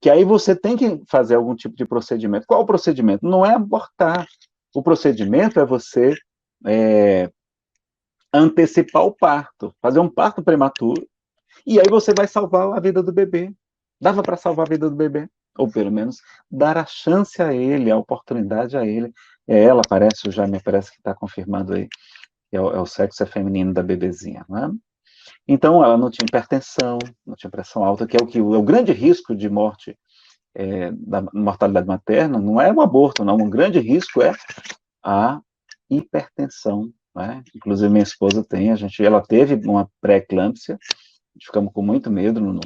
que aí você tem que fazer algum tipo de procedimento. Qual o procedimento? Não é abortar. O procedimento é você antecipar o parto, fazer um parto prematuro, e aí você vai salvar a vida do bebê. Dava para salvar a vida do bebê, ou pelo menos dar a chance a ele, a oportunidade a ele. Ela parece, já me parece que está confirmado aí, é o sexo feminino da bebezinha, né? Então, ela não tinha hipertensão, não tinha pressão alta, que é o grande risco de morte, da mortalidade materna, não é o aborto, não, um grande risco é a hipertensão, né? Inclusive, minha esposa ela teve uma pré-eclâmpsia, ficamos com muito medo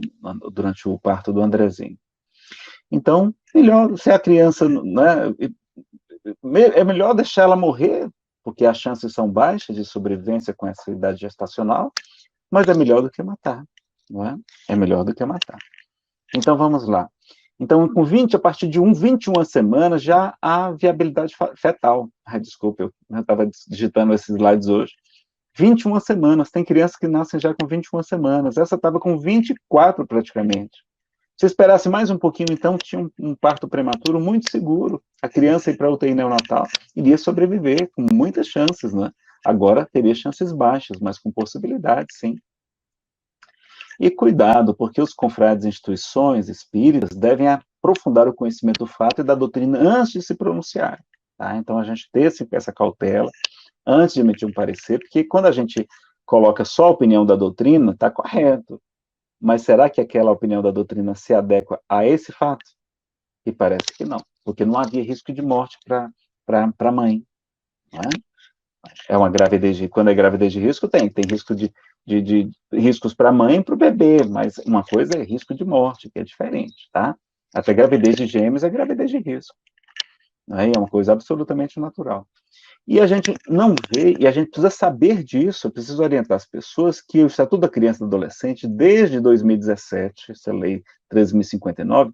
durante o parto do Andrezinho. Então, melhor, se a criança, né, é melhor deixar ela morrer, porque as chances são baixas de sobrevivência com essa idade gestacional, mas é melhor do que matar, não é? É melhor do que matar. Então, vamos lá. Então, a partir de 21 semanas, já há viabilidade fetal. Desculpa, eu estava digitando esses slides hoje. 21 semanas, tem crianças que nascem já com 21 semanas, essa estava com 24 praticamente. Se esperasse mais um pouquinho, então, tinha um parto prematuro muito seguro. A criança ir para a UTI neonatal iria sobreviver com muitas chances, né? Agora teria chances baixas, mas com possibilidade, sim. E cuidado, porque os confrades e instituições espíritas devem aprofundar o conhecimento do fato e da doutrina antes de se pronunciar. Tá? Então, a gente ter essa cautela antes de emitir um parecer, porque quando a gente coloca só a opinião da doutrina, está correto. Mas será que aquela opinião da doutrina se adequa a esse fato? E parece que não, porque não havia risco de morte para a mãe. Né? É uma gravidez quando é gravidez de risco, tem risco de riscos para a mãe e para o bebê, mas uma coisa é risco de morte, que é diferente, tá? Até gravidez de gêmeos é gravidez de risco. Né? É uma coisa absolutamente natural. E a gente não vê, e a gente precisa saber disso, eu preciso orientar as pessoas que o Estatuto da Criança e do Adolescente, desde 2017, essa lei 13.059,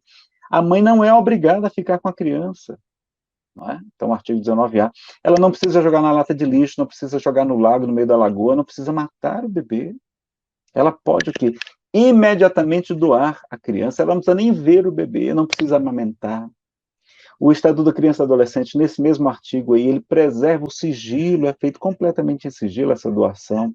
a mãe não é obrigada a ficar com a criança. Não é? Então, o artigo 19A, ela não precisa jogar na lata de lixo, não precisa jogar no lago, no meio da lagoa, não precisa matar o bebê. Ela pode o quê? Imediatamente doar a criança, ela não precisa nem ver o bebê, não precisa amamentar. O Estatuto da Criança e do Adolescente, nesse mesmo artigo aí, ele preserva o sigilo, é feito completamente em sigilo essa doação,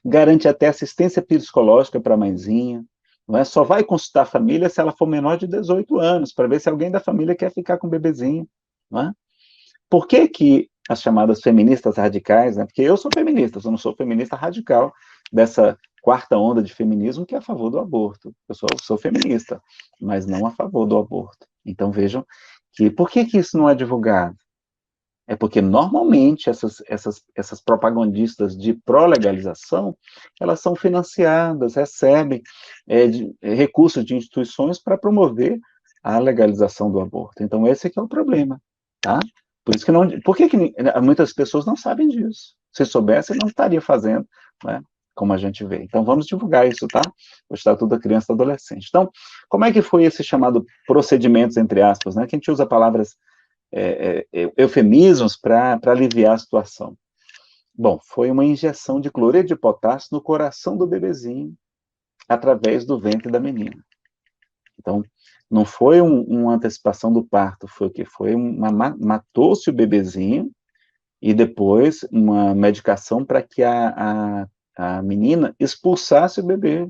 garante até assistência psicológica para a mãezinha, não é? Só vai consultar a família se ela for menor de 18 anos, para ver se alguém da família quer ficar com o bebezinho, não é? Por que que as chamadas feministas radicais, né? Porque eu sou feminista, eu não sou feminista radical dessa quarta onda de feminismo que é a favor do aborto. Eu sou feminista, mas não a favor do aborto. Então vejam que por que isso não é divulgado? É porque normalmente essas propagandistas de pró-legalização, elas são financiadas, recebem recursos de instituições para promover a legalização do aborto. Então esse é que é o problema, tá? Por isso que não, por que muitas pessoas não sabem disso? Se soubessem, não estaria fazendo, né? Como a gente vê. Então vamos divulgar isso, tá? O Estatuto da Criança e do Adolescente. Então, como é que foi esse chamado procedimentos, entre aspas, né? Que a gente usa palavras eufemismos para aliviar a situação. Bom, foi uma injeção de cloreto de potássio no coração do bebezinho, através do ventre da menina. Então, não foi uma antecipação do parto, foi o que? Foi matou-se o bebezinho, e depois uma medicação para que a menina expulsasse o bebê.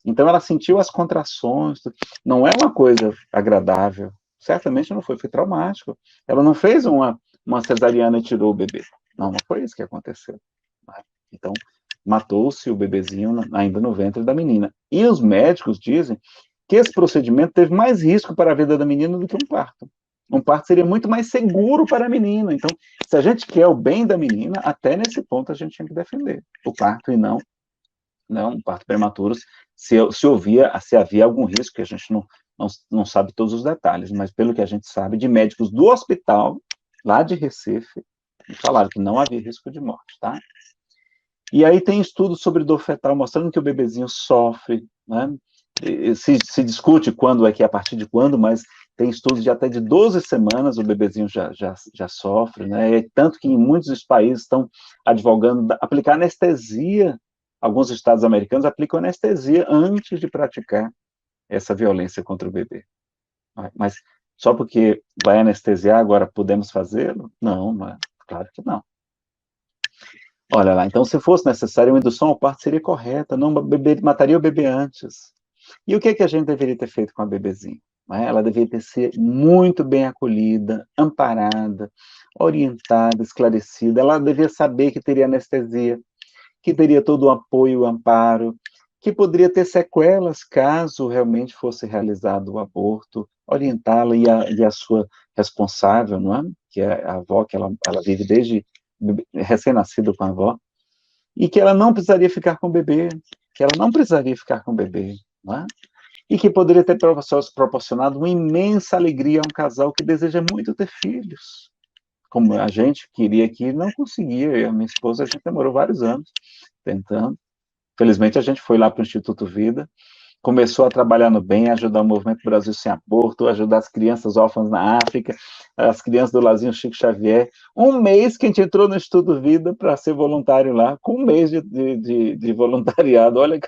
Então, ela sentiu as contrações, não é uma coisa agradável, certamente não foi traumático. Ela não fez uma cesariana e tirou o bebê. Não foi isso que aconteceu. Então, matou-se o bebezinho ainda no ventre da menina. E os médicos dizem que esse procedimento teve mais risco para a vida da menina do que um parto. Um parto seria muito mais seguro para a menina. Então, se a gente quer o bem da menina, até nesse ponto a gente tinha que defender o parto e não um parto prematuro, se havia algum risco, que a gente não sabe todos os detalhes, mas pelo que a gente sabe, de médicos do hospital, lá de Recife, falaram que não havia risco de morte, tá? E aí tem estudos sobre dor fetal, mostrando que o bebezinho sofre, né? Se discute quando é que, a partir de quando, mas tem estudos de até de 12 semanas o bebezinho já sofre, né? Tanto que em muitos países estão advogando aplicar anestesia. Alguns estados americanos aplicam anestesia antes de praticar essa violência contra o bebê. Mas só porque vai anestesiar, agora podemos fazê-lo? Não, mas claro que não. Olha lá, então se fosse necessário uma indução ao parto seria correta, não mataria o bebê antes. E o que a gente deveria ter feito com a bebezinha? Ela deveria ter sido muito bem acolhida, amparada, orientada, esclarecida. Ela devia saber que teria anestesia, que teria todo o apoio e o amparo, que poderia ter sequelas caso realmente fosse realizado o aborto, orientá-la e a sua responsável, não é? Que é a avó, que ela vive desde recém-nascido com a avó, e que ela não precisaria ficar com o bebê, não é? E que poderia ter proporcionado uma imensa alegria a um casal que deseja muito ter filhos, como a gente queria aqui, não conseguia. Eu e a minha esposa, a gente demorou vários anos tentando. Felizmente, a gente foi lá para o Instituto Vida, começou a trabalhar no bem, ajudar o Movimento Brasil Sem Aborto, ajudar as crianças órfãs na África, as crianças do Lazinho Chico Xavier. Um mês que a gente entrou no Instituto Vida para ser voluntário lá, com um mês de voluntariado. Olha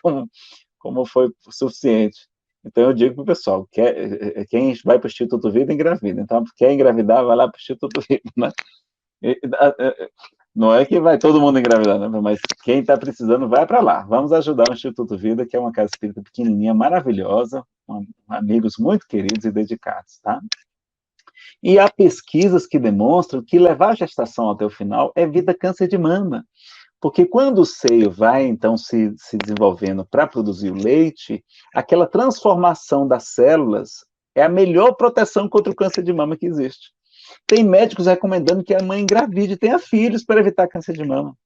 como foi suficiente. Então, eu digo para o pessoal, quem vai para o Instituto Vida, engravida. Então, quer engravidar, vai lá para o Instituto Vida, né? Não é que vai todo mundo engravidar, né? Mas quem está precisando, vai para lá. Vamos ajudar o Instituto Vida, que é uma casa espírita pequenininha, maravilhosa, com amigos muito queridos e dedicados, tá? E há pesquisas que demonstram que levar a gestação até o final evita câncer de mama. Porque quando o seio vai, então, se desenvolvendo para produzir o leite, aquela transformação das células é a melhor proteção contra o câncer de mama que existe. Tem médicos recomendando que a mãe engravide e tenha filhos para evitar câncer de mama.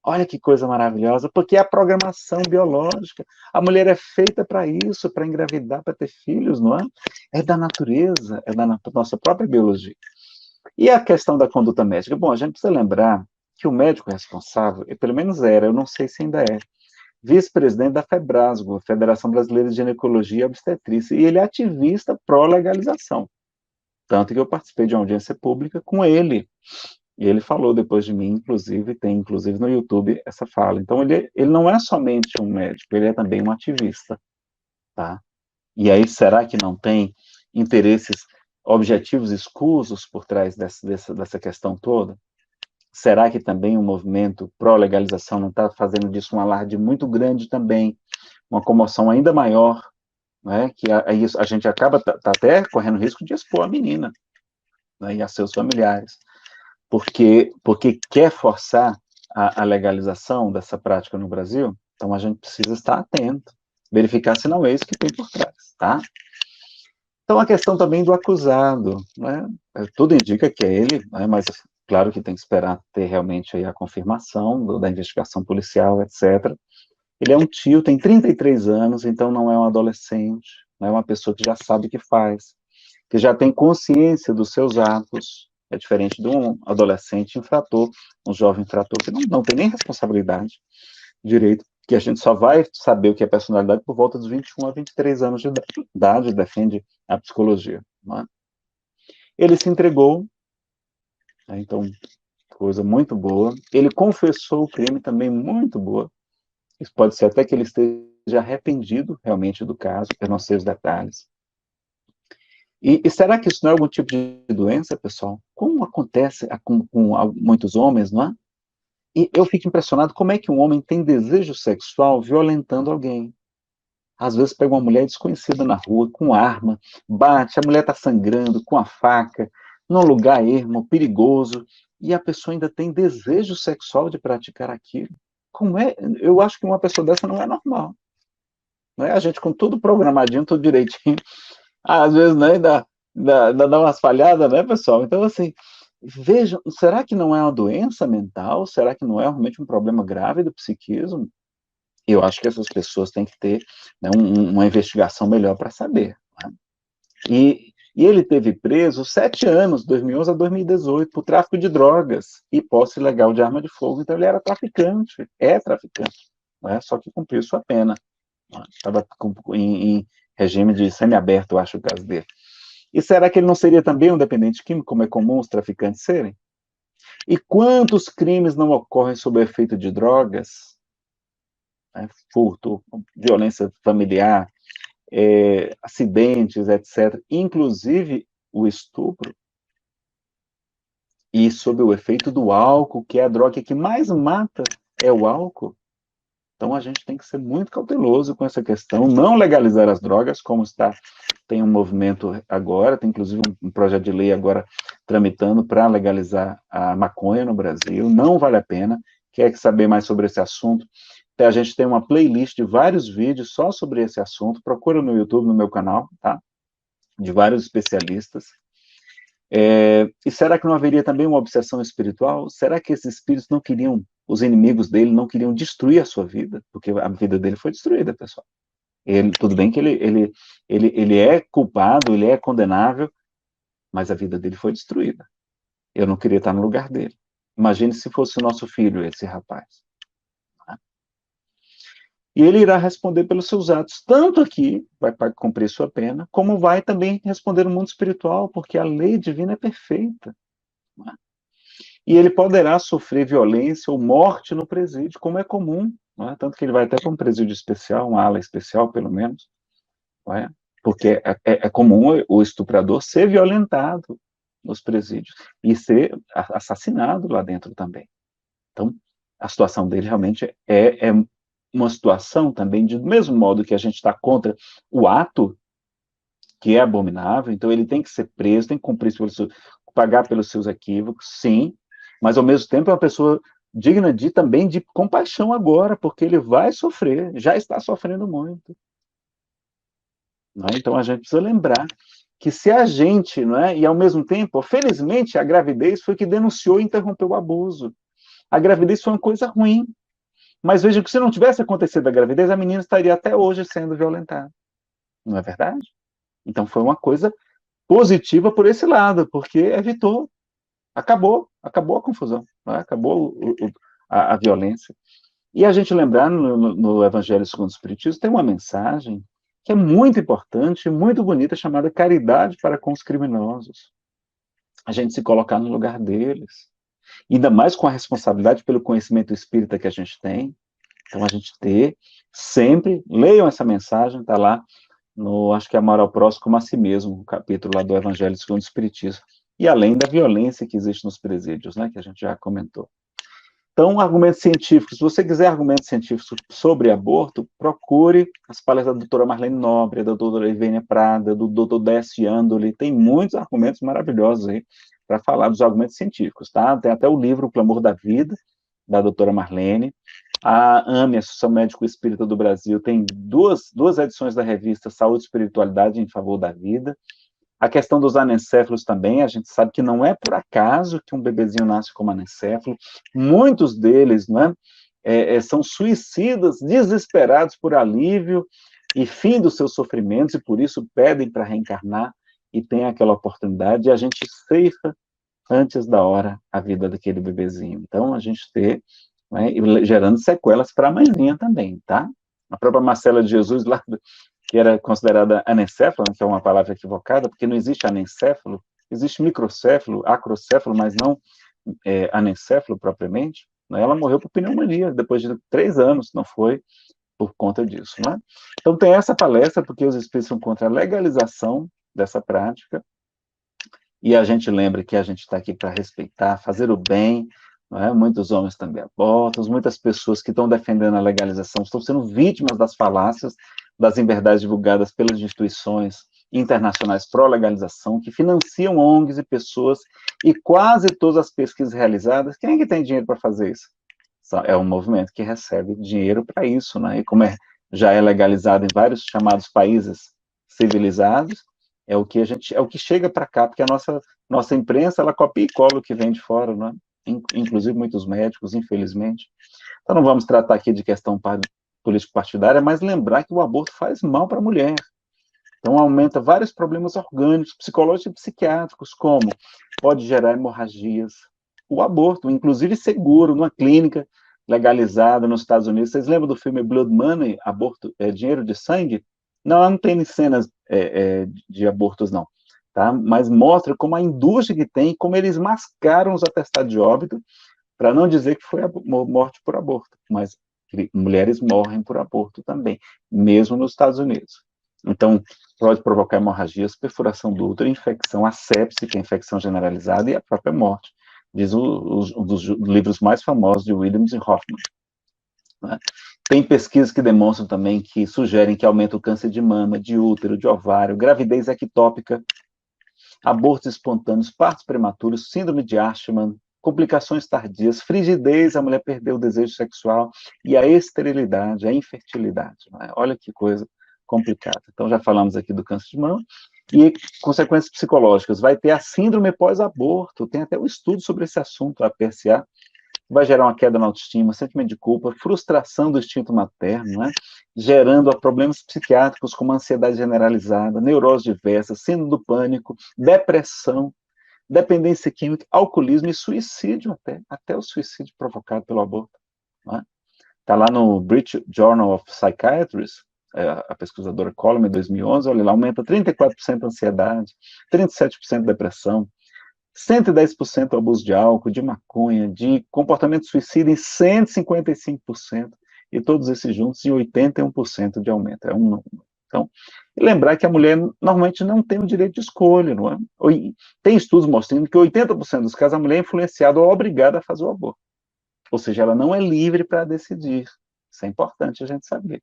Olha que coisa maravilhosa, porque é a programação biológica. A mulher é feita para isso, para engravidar, para ter filhos, não é? É da natureza, é da nossa própria biologia. E a questão da conduta médica? Bom, a gente precisa lembrar que o médico responsável, e pelo menos era, eu não sei se ainda é, vice-presidente da FEBRASGO, Federação Brasileira de Ginecologia e Obstetrícia, e ele é ativista pró-legalização. Tanto que eu participei de uma audiência pública com ele. E ele falou depois de mim, inclusive, tem inclusive no YouTube essa fala. Então, ele não é somente um médico, ele é também um ativista, tá? E aí, será que não tem interesses objetivos escusos por trás dessa questão toda? Será que também o movimento pró-legalização não está fazendo disso um alarde muito grande também, uma comoção ainda maior, né? Que aí a gente acaba tá até correndo risco de expor a menina, né, e a seus familiares, porque quer forçar a legalização dessa prática no Brasil. Então a gente precisa estar atento, verificar se não é isso que tem por trás, tá? Então a questão também do acusado, né? Tudo indica que é ele, né? Mas claro que tem que esperar ter realmente aí a confirmação da investigação policial, etc. Ele é um tio, tem 33 anos, então não é um adolescente, não é uma pessoa que já sabe o que faz, que já tem consciência dos seus atos. É diferente de um adolescente infrator, um jovem infrator que não tem nem responsabilidade direito, que a gente só vai saber o que é personalidade por volta dos 21 a 23 anos de idade, defende a psicologia. Não é? Ele se entregou, né, então, coisa muito boa. Ele confessou o crime, também muito boa. Isso pode ser até que ele esteja arrependido realmente do caso, eu não sei os detalhes. E será que isso não é algum tipo de doença, pessoal? Como acontece com muitos homens, não é? E eu fico impressionado como é que um homem tem desejo sexual violentando alguém. Às vezes pega uma mulher desconhecida na rua, com arma, bate, a mulher está sangrando, com a faca, num lugar ermo, perigoso, e a pessoa ainda tem desejo sexual de praticar aquilo. Como é? Eu acho que uma pessoa dessa não é normal. Não é? A gente com tudo programadinho, tudo direitinho, às vezes, né, dá umas falhadas, né, pessoal? Então, assim, vejam, será que não é uma doença mental? Será que não é realmente um problema grave do psiquismo? Eu acho que essas pessoas têm que ter, né, uma investigação melhor para saber. Né? E ele teve preso 7 anos, 2011 a 2018, por tráfico de drogas e posse ilegal de arma de fogo. Então, ele era traficante, é traficante, né? Só que cumpriu sua pena. Estava em regime de semiaberto, eu acho, o caso dele. E será que ele não seria também um dependente químico, como é comum os traficantes serem? E quantos crimes não ocorrem sob o efeito de drogas? Né? Furto, violência familiar, acidentes, etc. Inclusive o estupro. E sob o efeito do álcool, que é a droga que mais mata, é o álcool. Então a gente tem que ser muito cauteloso com essa questão, não legalizar as drogas, como tem um movimento agora, tem inclusive um projeto de lei agora tramitando para legalizar a maconha no Brasil, não vale a pena. Quer saber mais sobre esse assunto? A gente tem uma playlist de vários vídeos só sobre esse assunto, procura no YouTube, no meu canal, tá? De vários especialistas. E será que não haveria também uma obsessão espiritual? Será que esses espíritos não queriam, os inimigos dele não queriam destruir a sua vida? Porque a vida dele foi destruída, pessoal. Tudo bem que ele é culpado, ele é condenável, mas a vida dele foi destruída. Eu não queria estar no lugar dele. Imagine se fosse o nosso filho, esse rapaz. E ele irá responder pelos seus atos, tanto aqui, vai cumprir sua pena, como vai também responder no mundo espiritual, porque a lei divina é perfeita. E ele poderá sofrer violência ou morte no presídio, como é comum, tanto que ele vai até para um presídio especial, uma ala especial, pelo menos, porque é comum o estuprador ser violentado nos presídios e ser assassinado lá dentro também. Então, a situação dele realmente é uma situação também, do mesmo modo que a gente está contra o ato, que é abominável, então ele tem que ser preso, tem que cumprir, pagar pelos seus equívocos, sim, mas ao mesmo tempo é uma pessoa digna também de compaixão agora, porque ele vai sofrer, já está sofrendo muito. Então a gente precisa lembrar que se a gente, não é? E ao mesmo tempo, felizmente, a gravidez foi que denunciou e interrompeu o abuso. A gravidez foi uma coisa ruim. Mas veja que se não tivesse acontecido a gravidez, a menina estaria até hoje sendo violentada. Não é verdade? Então foi uma coisa positiva por esse lado, porque evitou, acabou a confusão, né? Acabou a violência. E a gente lembrar, no Evangelho segundo o Espiritismo, tem uma mensagem que é muito importante, muito bonita, chamada caridade para com os criminosos. A gente se colocar no lugar deles. Ainda mais com a responsabilidade pelo conhecimento espírita que a gente tem. Então, a gente ter sempre, leiam essa mensagem, está lá, acho que é Amar ao Próximo como a si mesmo, o capítulo lá do Evangelho segundo o Espiritismo. E além da violência que existe nos presídios, né, que a gente já comentou. Então, argumentos científicos. Se você quiser argumentos científicos sobre aborto, procure as palestras da doutora Marlene Nobre, da doutora Ivênia Prada, do doutor Décio Andoli. Tem muitos argumentos maravilhosos aí para falar dos argumentos científicos, tá? Tem até o livro O Clamor da Vida, da doutora Marlene. A AME, Associação Médico Espírita do Brasil, tem duas edições da revista Saúde e Espiritualidade em Favor da Vida. A questão dos anencéfalos também, a gente sabe que não é por acaso que um bebezinho nasce como anencéfalo. Muitos deles, não é, são suicidas desesperados por alívio e fim dos seus sofrimentos, e por isso pedem para reencarnar e tem aquela oportunidade, e a gente ceifa antes da hora a vida daquele bebezinho. Então, a gente ter, né, gerando sequelas para a mãezinha também, tá? A própria Marcela de Jesus, lá, que era considerada anencéfala, que é uma palavra equivocada, porque não existe anencéfalo, existe microcéfalo, acrocéfalo, mas não anencéfalo propriamente. Né? Ela morreu por pneumonia, depois de 3 anos, não foi por conta disso. Né? Então, tem essa palestra, porque os espíritos são contra a legalização dessa prática, e a gente lembra que a gente está aqui para respeitar, fazer o bem, não é? Muitos homens também abortam, muitas pessoas que estão defendendo a legalização estão sendo vítimas das falácias, das inverdades divulgadas pelas instituições internacionais pró-legalização, que financiam ONGs e pessoas, e quase todas as pesquisas realizadas, quem é que tem dinheiro para fazer isso? É um movimento que recebe dinheiro para isso, né? E como já é legalizado em vários chamados países civilizados, é o que chega para cá, porque a nossa imprensa, ela copia e cola o que vem de fora, né? Inclusive muitos médicos, infelizmente. Então, não vamos tratar aqui de questão político-partidária, mas lembrar que o aborto faz mal para a mulher. Então, aumenta vários problemas orgânicos, psicológicos e psiquiátricos, como pode gerar hemorragias. O aborto, inclusive seguro, numa clínica legalizada nos Estados Unidos. Vocês lembram do filme Blood Money, Aborto, Dinheiro de Sangue? Não tem cenas de abortos, não. Tá? Mas mostra como a indústria que tem, como eles mascaram os atestados de óbito, para não dizer que foi morte por aborto, mas mulheres morrem por aborto também, mesmo nos Estados Unidos. Então, pode provocar hemorragias, perfuração do útero, infecção, asepsia, que é infecção generalizada, e a própria morte, diz um dos livros mais famosos de Williams e Hoffman. Né? Tem pesquisas que demonstram também que sugerem que aumenta o câncer de mama, de útero, de ovário, gravidez ectópica, abortos espontâneos, partos prematuros, síndrome de Ashman, complicações tardias, frigidez, a mulher perdeu o desejo sexual, e a esterilidade, a infertilidade. Né? Olha que coisa complicada. Então, já falamos aqui do câncer de mama, e consequências psicológicas. Vai ter a síndrome pós-aborto, tem até um estudo sobre esse assunto, a PSA, vai gerar uma queda na autoestima, sentimento de culpa, frustração do instinto materno, né? Gerando problemas psiquiátricos como ansiedade generalizada, neurose diversas, síndrome do pânico, depressão, dependência química, alcoolismo e suicídio até o suicídio provocado pelo aborto. Né? Tá lá no British Journal of Psychiatry, a pesquisadora Coleman, em 2011, olha lá, aumenta 34% a ansiedade, 37% a depressão, 110% abuso de álcool, de maconha, de comportamento suicida em 155%, e todos esses juntos em 81% de aumento. Então, lembrar que a mulher normalmente não tem o direito de escolha, não é? Tem estudos mostrando que 80% dos casos a mulher é influenciada ou obrigada a fazer o aborto. Ou seja, ela não é livre para decidir. Isso é importante a gente saber.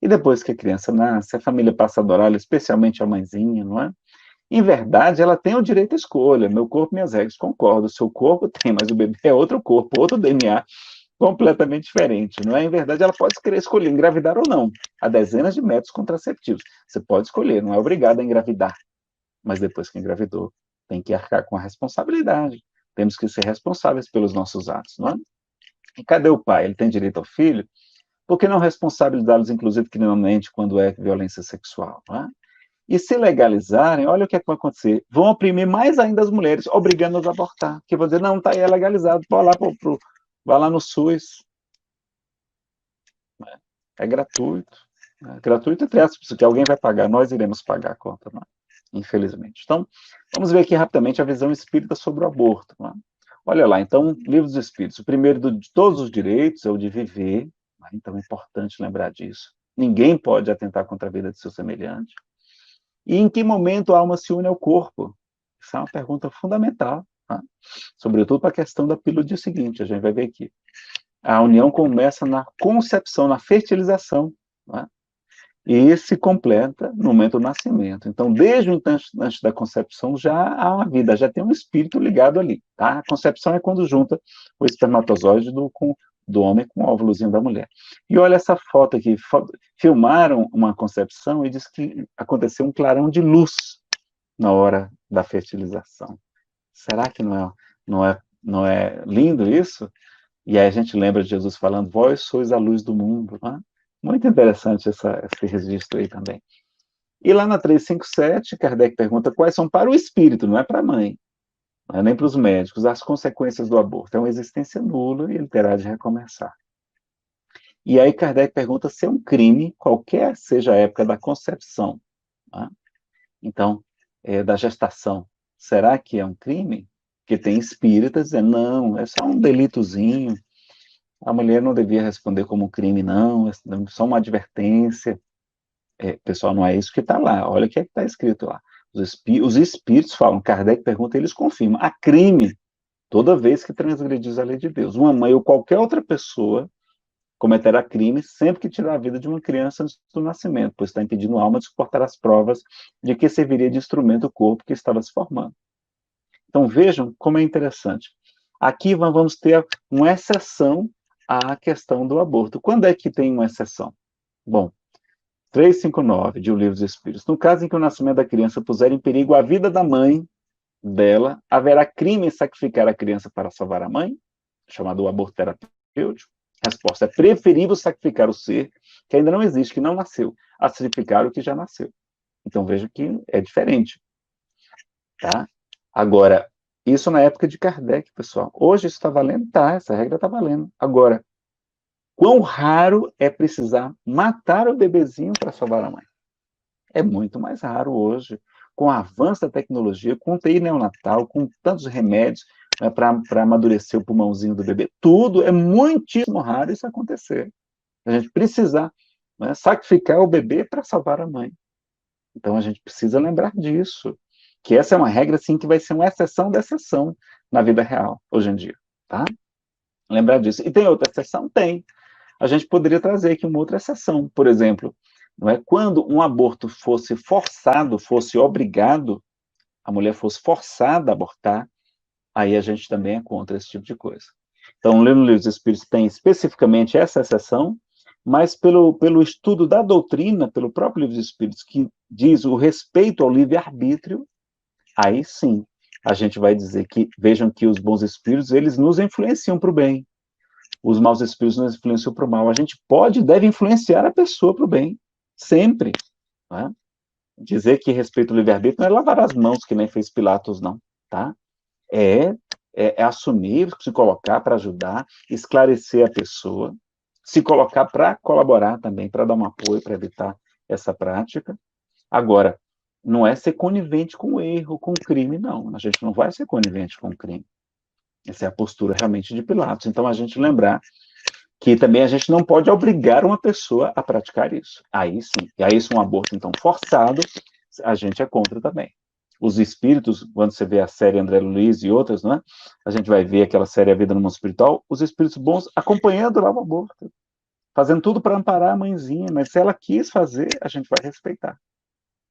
E depois que a criança nasce, a família passa a adorá-la, especialmente a mãezinha, não é? Em verdade, ela tem o direito à escolha. Meu corpo, minhas regras. Concordo. O seu corpo tem, mas o bebê é outro corpo, outro DNA, completamente diferente. Não é? Em verdade, ela pode querer escolher engravidar ou não. Há dezenas de métodos contraceptivos. Você pode escolher, não é obrigada a engravidar. mas depois que engravidou, tem que arcar com a responsabilidade. Temos que ser responsáveis pelos nossos atos, não é? E cadê o pai? Ele tem direito ao filho? Por que não responsabilizá-los, inclusive, criminalmente, quando é violência sexual, não é? E se legalizarem, olha o que é que vai acontecer. Vão oprimir mais ainda as mulheres, obrigando-as a abortar. Que vão dizer, não, tá aí, é legalizado, vai lá no SUS. É gratuito. É gratuito entre aspas, porque alguém vai pagar, nós iremos pagar a conta, não é? Infelizmente. Então, vamos ver aqui rapidamente a visão espírita sobre o aborto. Não é? Olha lá, então, livro dos espíritos. O primeiro de todos os direitos é o de viver, não é? Então é importante lembrar disso. Ninguém pode atentar contra a vida de seu semelhante. E em que momento a alma se une ao corpo? Essa é uma pergunta fundamental, tá? Sobretudo para a questão da pílula do dia seguinte, a gente vai ver aqui. A união começa na concepção, na fertilização, tá? E se completa no momento do nascimento. Então, desde o instante antes da concepção, já há a vida, já tem um espírito ligado ali. Tá? A concepção é quando junta o espermatozoide do homem com o óvulozinho da mulher. E olha essa foto aqui, filmaram uma concepção e diz que aconteceu um clarão de luz na hora da fertilização. Será que não é lindo isso? E aí a gente lembra de Jesus falando, vós sois a luz do mundo. Não é? Muito interessante esse registro aí também. E lá na 357, Kardec pergunta quais são para o espírito, não é para a mãe, não é nem para os médicos, as consequências do aborto. É uma existência nula e ele terá de recomeçar. E aí Kardec pergunta se é um crime, qualquer seja a época da concepção. Tá? Então, da gestação. Será que é um crime? Porque tem espíritas dizendo, não, é só um delitozinho. A mulher não devia responder como crime, não, é só uma advertência. Pessoal, não é isso que está lá. Olha o que é que está escrito lá. Os espíritos falam, Kardec pergunta, eles confirmam. Há crime toda vez que transgredis a lei de Deus. Uma mãe ou qualquer outra pessoa cometerá crime sempre que tirar a vida de uma criança antes do nascimento, pois está impedindo a alma de suportar as provas de que serviria de instrumento o corpo que estava se formando. Então vejam como é interessante. Aqui vamos ter uma exceção à questão do aborto. Quando é que tem uma exceção? Bom, 359 de O Livro dos Espíritos. No caso em que o nascimento da criança puser em perigo a vida da mãe dela, haverá crime em sacrificar a criança para salvar a mãe, chamado aborto terapêutico. Resposta: é preferível sacrificar o ser que ainda não existe, que não nasceu, a sacrificar o que já nasceu. Então veja que é diferente. Tá? Agora, isso na época de Kardec, pessoal. Hoje isso está valendo? Tá, essa regra está valendo. Agora, quão raro é precisar matar o bebezinho para salvar a mãe? É muito mais raro hoje, com o avanço da tecnologia, com UTI neonatal, com tantos remédios, né, para amadurecer o pulmãozinho do bebê. Tudo é muitíssimo raro isso acontecer. A gente precisar, né, sacrificar o bebê para salvar a mãe. Então a gente precisa lembrar disso, que essa é uma regra assim que vai ser uma exceção da exceção na vida real, hoje em dia, tá? Lembrar disso. E tem outra exceção? Tem. A gente poderia trazer aqui uma outra exceção, por exemplo, não é? Quando um aborto fosse forçado, fosse obrigado, a mulher fosse forçada a abortar, aí a gente também é contra esse tipo de coisa. Então, o Livro dos Espíritos tem especificamente essa exceção, mas pelo estudo da doutrina, pelo próprio Livro dos Espíritos, que diz o respeito ao livre-arbítrio, aí sim, a gente vai dizer que, vejam que os bons espíritos, eles nos influenciam para o bem. Os maus espíritos nos influenciam para o mal. A gente pode e deve influenciar a pessoa para o bem, sempre. Não é? Dizer que respeita o livre-arbítrio não é lavar as mãos, que nem fez Pilatos, não. Tá? É assumir, se colocar para ajudar, esclarecer a pessoa, se colocar para colaborar também, para dar um apoio, para evitar essa prática. Agora, não é ser conivente com o erro, com o crime, não. A gente não vai ser conivente com o crime. Essa é a postura realmente de Pilatos. Então, a gente lembrar que também a gente não pode obrigar uma pessoa a praticar isso. Aí sim. E aí, se um aborto, então, forçado, a gente é contra também. Os espíritos, quando você vê a série André Luiz e outras, não é? A gente vai ver aquela série A Vida no Mundo Espiritual, os espíritos bons acompanhando lá o aborto, fazendo tudo para amparar a mãezinha, mas se ela quis fazer, a gente vai respeitar.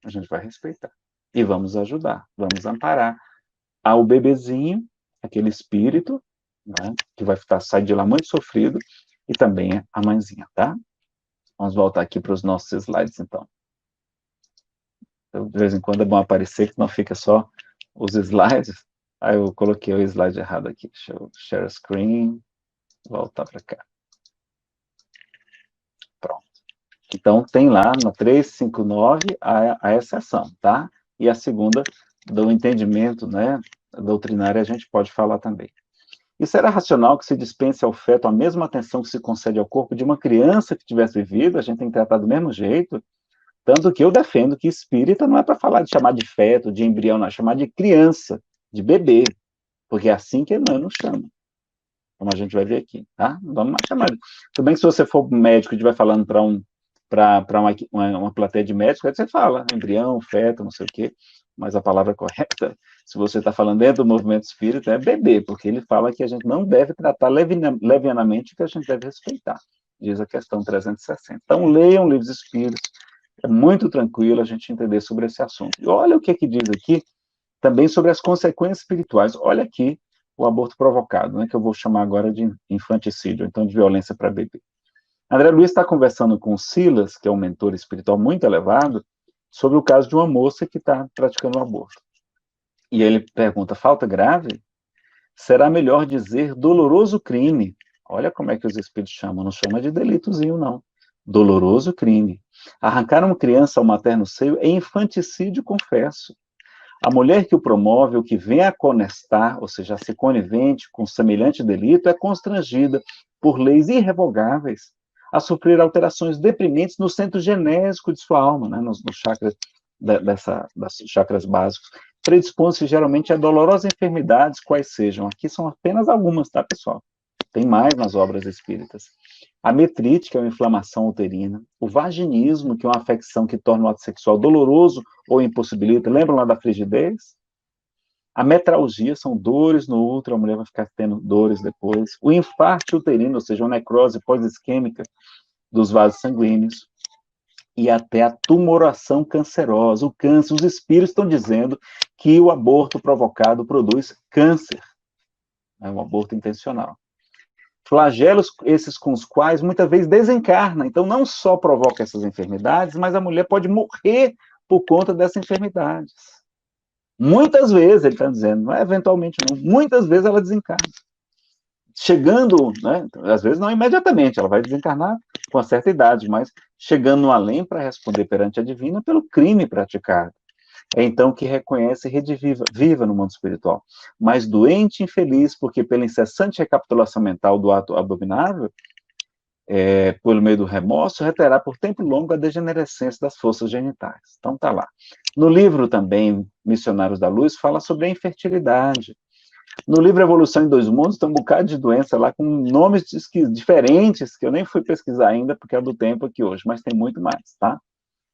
A gente vai respeitar. E vamos ajudar, vamos amparar ao bebezinho, aquele espírito, né, que vai sair de lá muito sofrido, e também a mãezinha, tá? Vamos voltar aqui para os nossos slides, então. Então, de vez em quando é bom aparecer, que não fica só os slides. Aí eu coloquei o slide errado aqui. Deixa eu share screen, voltar para cá. Pronto. Então, tem lá no 359 a exceção, tá? E a segunda, do entendimento, né, doutrinário, a gente pode falar também. E será racional que se dispense ao feto a mesma atenção que se concede ao corpo de uma criança que tivesse vivido? A gente tem que tratar do mesmo jeito. Tanto que eu defendo que espírita não é para falar de chamar de feto, de embrião, não, é chamar de criança, de bebê, porque é assim que Emmanuel chama, como a gente vai ver aqui, tá? Não vamos mais chamar. Tudo bem que se você for médico e estiver falando para uma plateia de médicos, aí você fala embrião, feto, não sei o quê, mas a palavra correta, se você está falando dentro do movimento espírita, é bebê, porque ele fala que a gente não deve tratar levianamente, que a gente deve respeitar, diz a questão 360. Então, leiam livros espíritos, é muito tranquilo a gente entender sobre esse assunto. E olha o que diz aqui, também sobre as consequências espirituais. Olha aqui o aborto provocado, né, que eu vou chamar agora de infanticídio, então de violência para bebê. André Luiz está conversando com o Silas, que é um mentor espiritual muito elevado, sobre o caso de uma moça que está praticando um aborto. E ele pergunta, falta grave? Será melhor dizer doloroso crime? Olha como é que os espíritos chamam, não chama de delitozinho, não. Doloroso crime. Arrancar uma criança ao materno seio é infanticídio, confesso. A mulher que o promove, ou que vem a conestar, ou seja, a ser conivente com semelhante delito, é constrangida por leis irrevogáveis a sofrer alterações deprimentes no centro genésico de sua alma, né, nos chakras, das chakras básicos, predispõe-se geralmente a dolorosas enfermidades, quais sejam. Aqui são apenas algumas, tá, pessoal? Tem mais nas obras espíritas. A metrite, que é uma inflamação uterina. O vaginismo, que é uma afecção que torna o ato sexual doloroso ou impossibilita. Lembram lá da frigidez? A metralgia, são dores no útero, a mulher vai ficar tendo dores depois. O infarto uterino, ou seja, uma necrose pós-isquêmica dos vasos sanguíneos. E até a tumoração cancerosa, o câncer. Os espíritos estão dizendo que o aborto provocado produz câncer. É um aborto intencional. Flagelos esses com os quais muitas vezes desencarna. Então, não só provoca essas enfermidades, mas a mulher pode morrer por conta dessas enfermidades. Muitas vezes, ele está dizendo, não é eventualmente não, muitas vezes ela desencarna. Chegando, né, às vezes não imediatamente, ela vai desencarnar com uma certa idade, mas chegando no além para responder perante a divina pelo crime praticado. É então que reconhece e rediviva, viva no mundo espiritual. Mas doente e infeliz, porque pela incessante recapitulação mental do ato abominável, pelo meio do remorso, reterá por tempo longo a degenerescência das forças genitais. Então tá lá. No livro também, Missionários da Luz, fala sobre a infertilidade. No livro Evolução em Dois Mundos, tem um bocado de doença lá com nomes diferentes, que eu nem fui pesquisar ainda, porque é do tempo aqui hoje, mas tem muito mais, tá?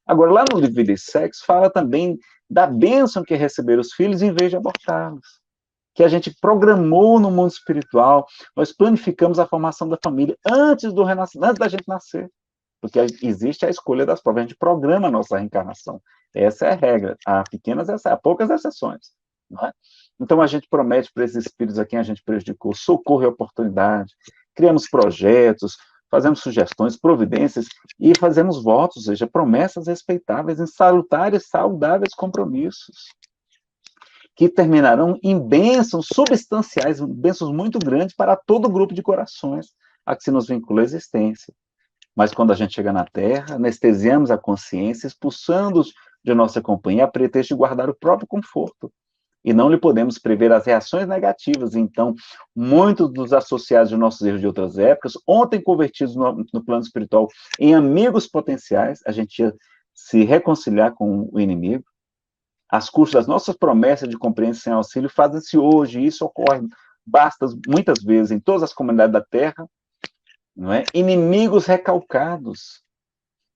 Agora, lá no livro Vida e Sexo, fala também da bênção que é receber os filhos em vez de abortá-los. Que a gente programou no mundo espiritual, nós planificamos a formação da família antes do renascimento, antes da gente nascer. Porque existe a escolha das provas, a gente programa a nossa reencarnação. Essa é a regra. Há poucas exceções. Não é? Então, a gente promete para esses espíritos a quem a gente prejudicou socorro e oportunidade, criamos projetos, fazemos sugestões, providências e fazemos votos, ou seja, promessas respeitáveis em salutares, saudáveis compromissos, que terminarão em bênçãos substanciais, bênçãos muito grandes para todo o grupo de corações a que se nos vincula a existência. Mas quando a gente chega na Terra, anestesiamos a consciência, expulsando-os de nossa companhia a pretexto de guardar o próprio conforto. E não lhe podemos prever as reações negativas. Então, muitos dos associados de nossos erros de outras épocas, ontem convertidos no plano espiritual em amigos potenciais, a gente ia se reconciliar com o inimigo. As custas das nossas promessas de compreensão sem auxílio fazem-se hoje, e isso ocorre muitas vezes em todas as comunidades da Terra, não é? Inimigos recalcados,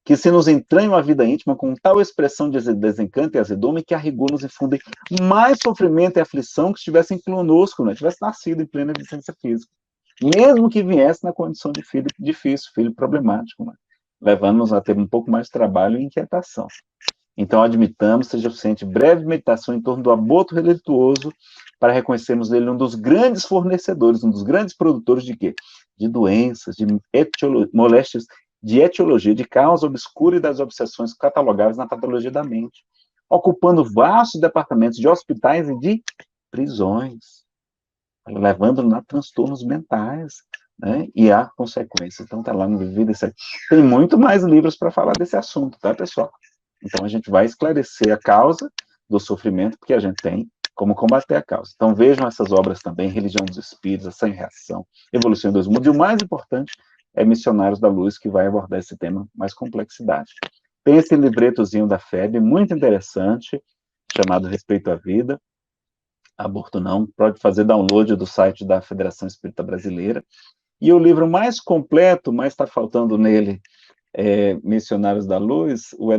que se nos entranham a vida íntima com tal expressão de desencanto e azedume que a rigor nos infundem mais sofrimento e aflição que estivessem conosco, né? Tivesse nascido em plena existência física. Mesmo que viesse na condição de filho difícil, filho problemático, né? Levando-nos a ter um pouco mais de trabalho e inquietação. Então, admitamos, seja suficiente breve meditação em torno do aborto religioso para reconhecermos nele um dos grandes fornecedores, um dos grandes produtores de quê? De doenças, de moléstias, de etiologia, de causa obscura e das obsessões catalogáveis na patologia da mente. ocupando vastos departamentos de hospitais e de prisões, levando a transtornos mentais, né? E há consequências. Então, está lá no Viver e Ser. Tem muito mais livros para falar desse assunto, tá, pessoal? Então, a gente vai esclarecer a causa do sofrimento, porque a gente tem como combater a causa. Então, vejam essas obras também, Religião dos Espíritos, Ação e Reação, Evolução em Dois Mundos, e o mais importante é Missionários da Luz, que vai abordar esse tema mais complexidade. Tem esse libretozinho da FEB, muito interessante, chamado Respeito à Vida, Aborto Não, pode fazer download do site da Federação Espírita Brasileira. E o livro mais completo, mas está faltando nele, Missionários da Luz, ou é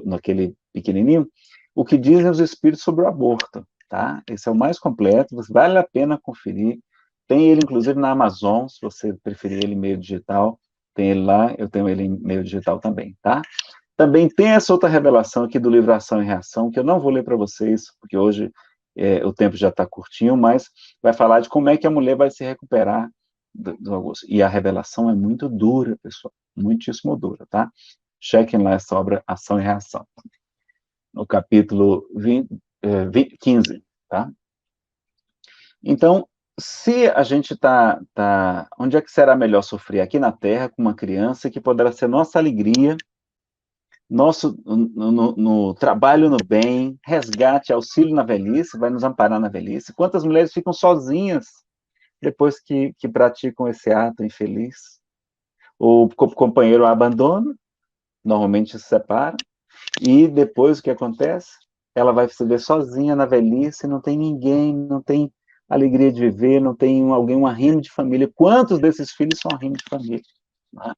naquele pequenininho, O que Dizem os Espíritos sobre o Aborto, tá? Esse é o mais completo, vale a pena conferir. Tem ele, inclusive, na Amazon, se você preferir ele em meio digital, tem ele lá, eu tenho ele em meio digital também, tá? Também tem essa outra revelação aqui do livro Ação e Reação, que eu não vou ler para vocês, porque hoje o tempo já está curtinho, mas vai falar de como é que a mulher vai se recuperar do abuso. E a revelação é muito dura, pessoal, muitíssimo dura, tá? Chequem lá essa obra Ação e Reação, no capítulo 15, tá? Então, se a gente onde é que será melhor sofrer? Aqui na Terra, com uma criança, que poderá ser nossa alegria, no trabalho no bem, resgate, auxílio na velhice, vai nos amparar na velhice. Quantas mulheres ficam sozinhas depois que praticam esse ato infeliz? O companheiro a abandona, normalmente se separa, e depois o que acontece? Ela vai se ver sozinha na velhice, não tem ninguém, não tem alegria de viver, não tem alguém, um arrimo de família. Quantos desses filhos são arrimo de família? Não é?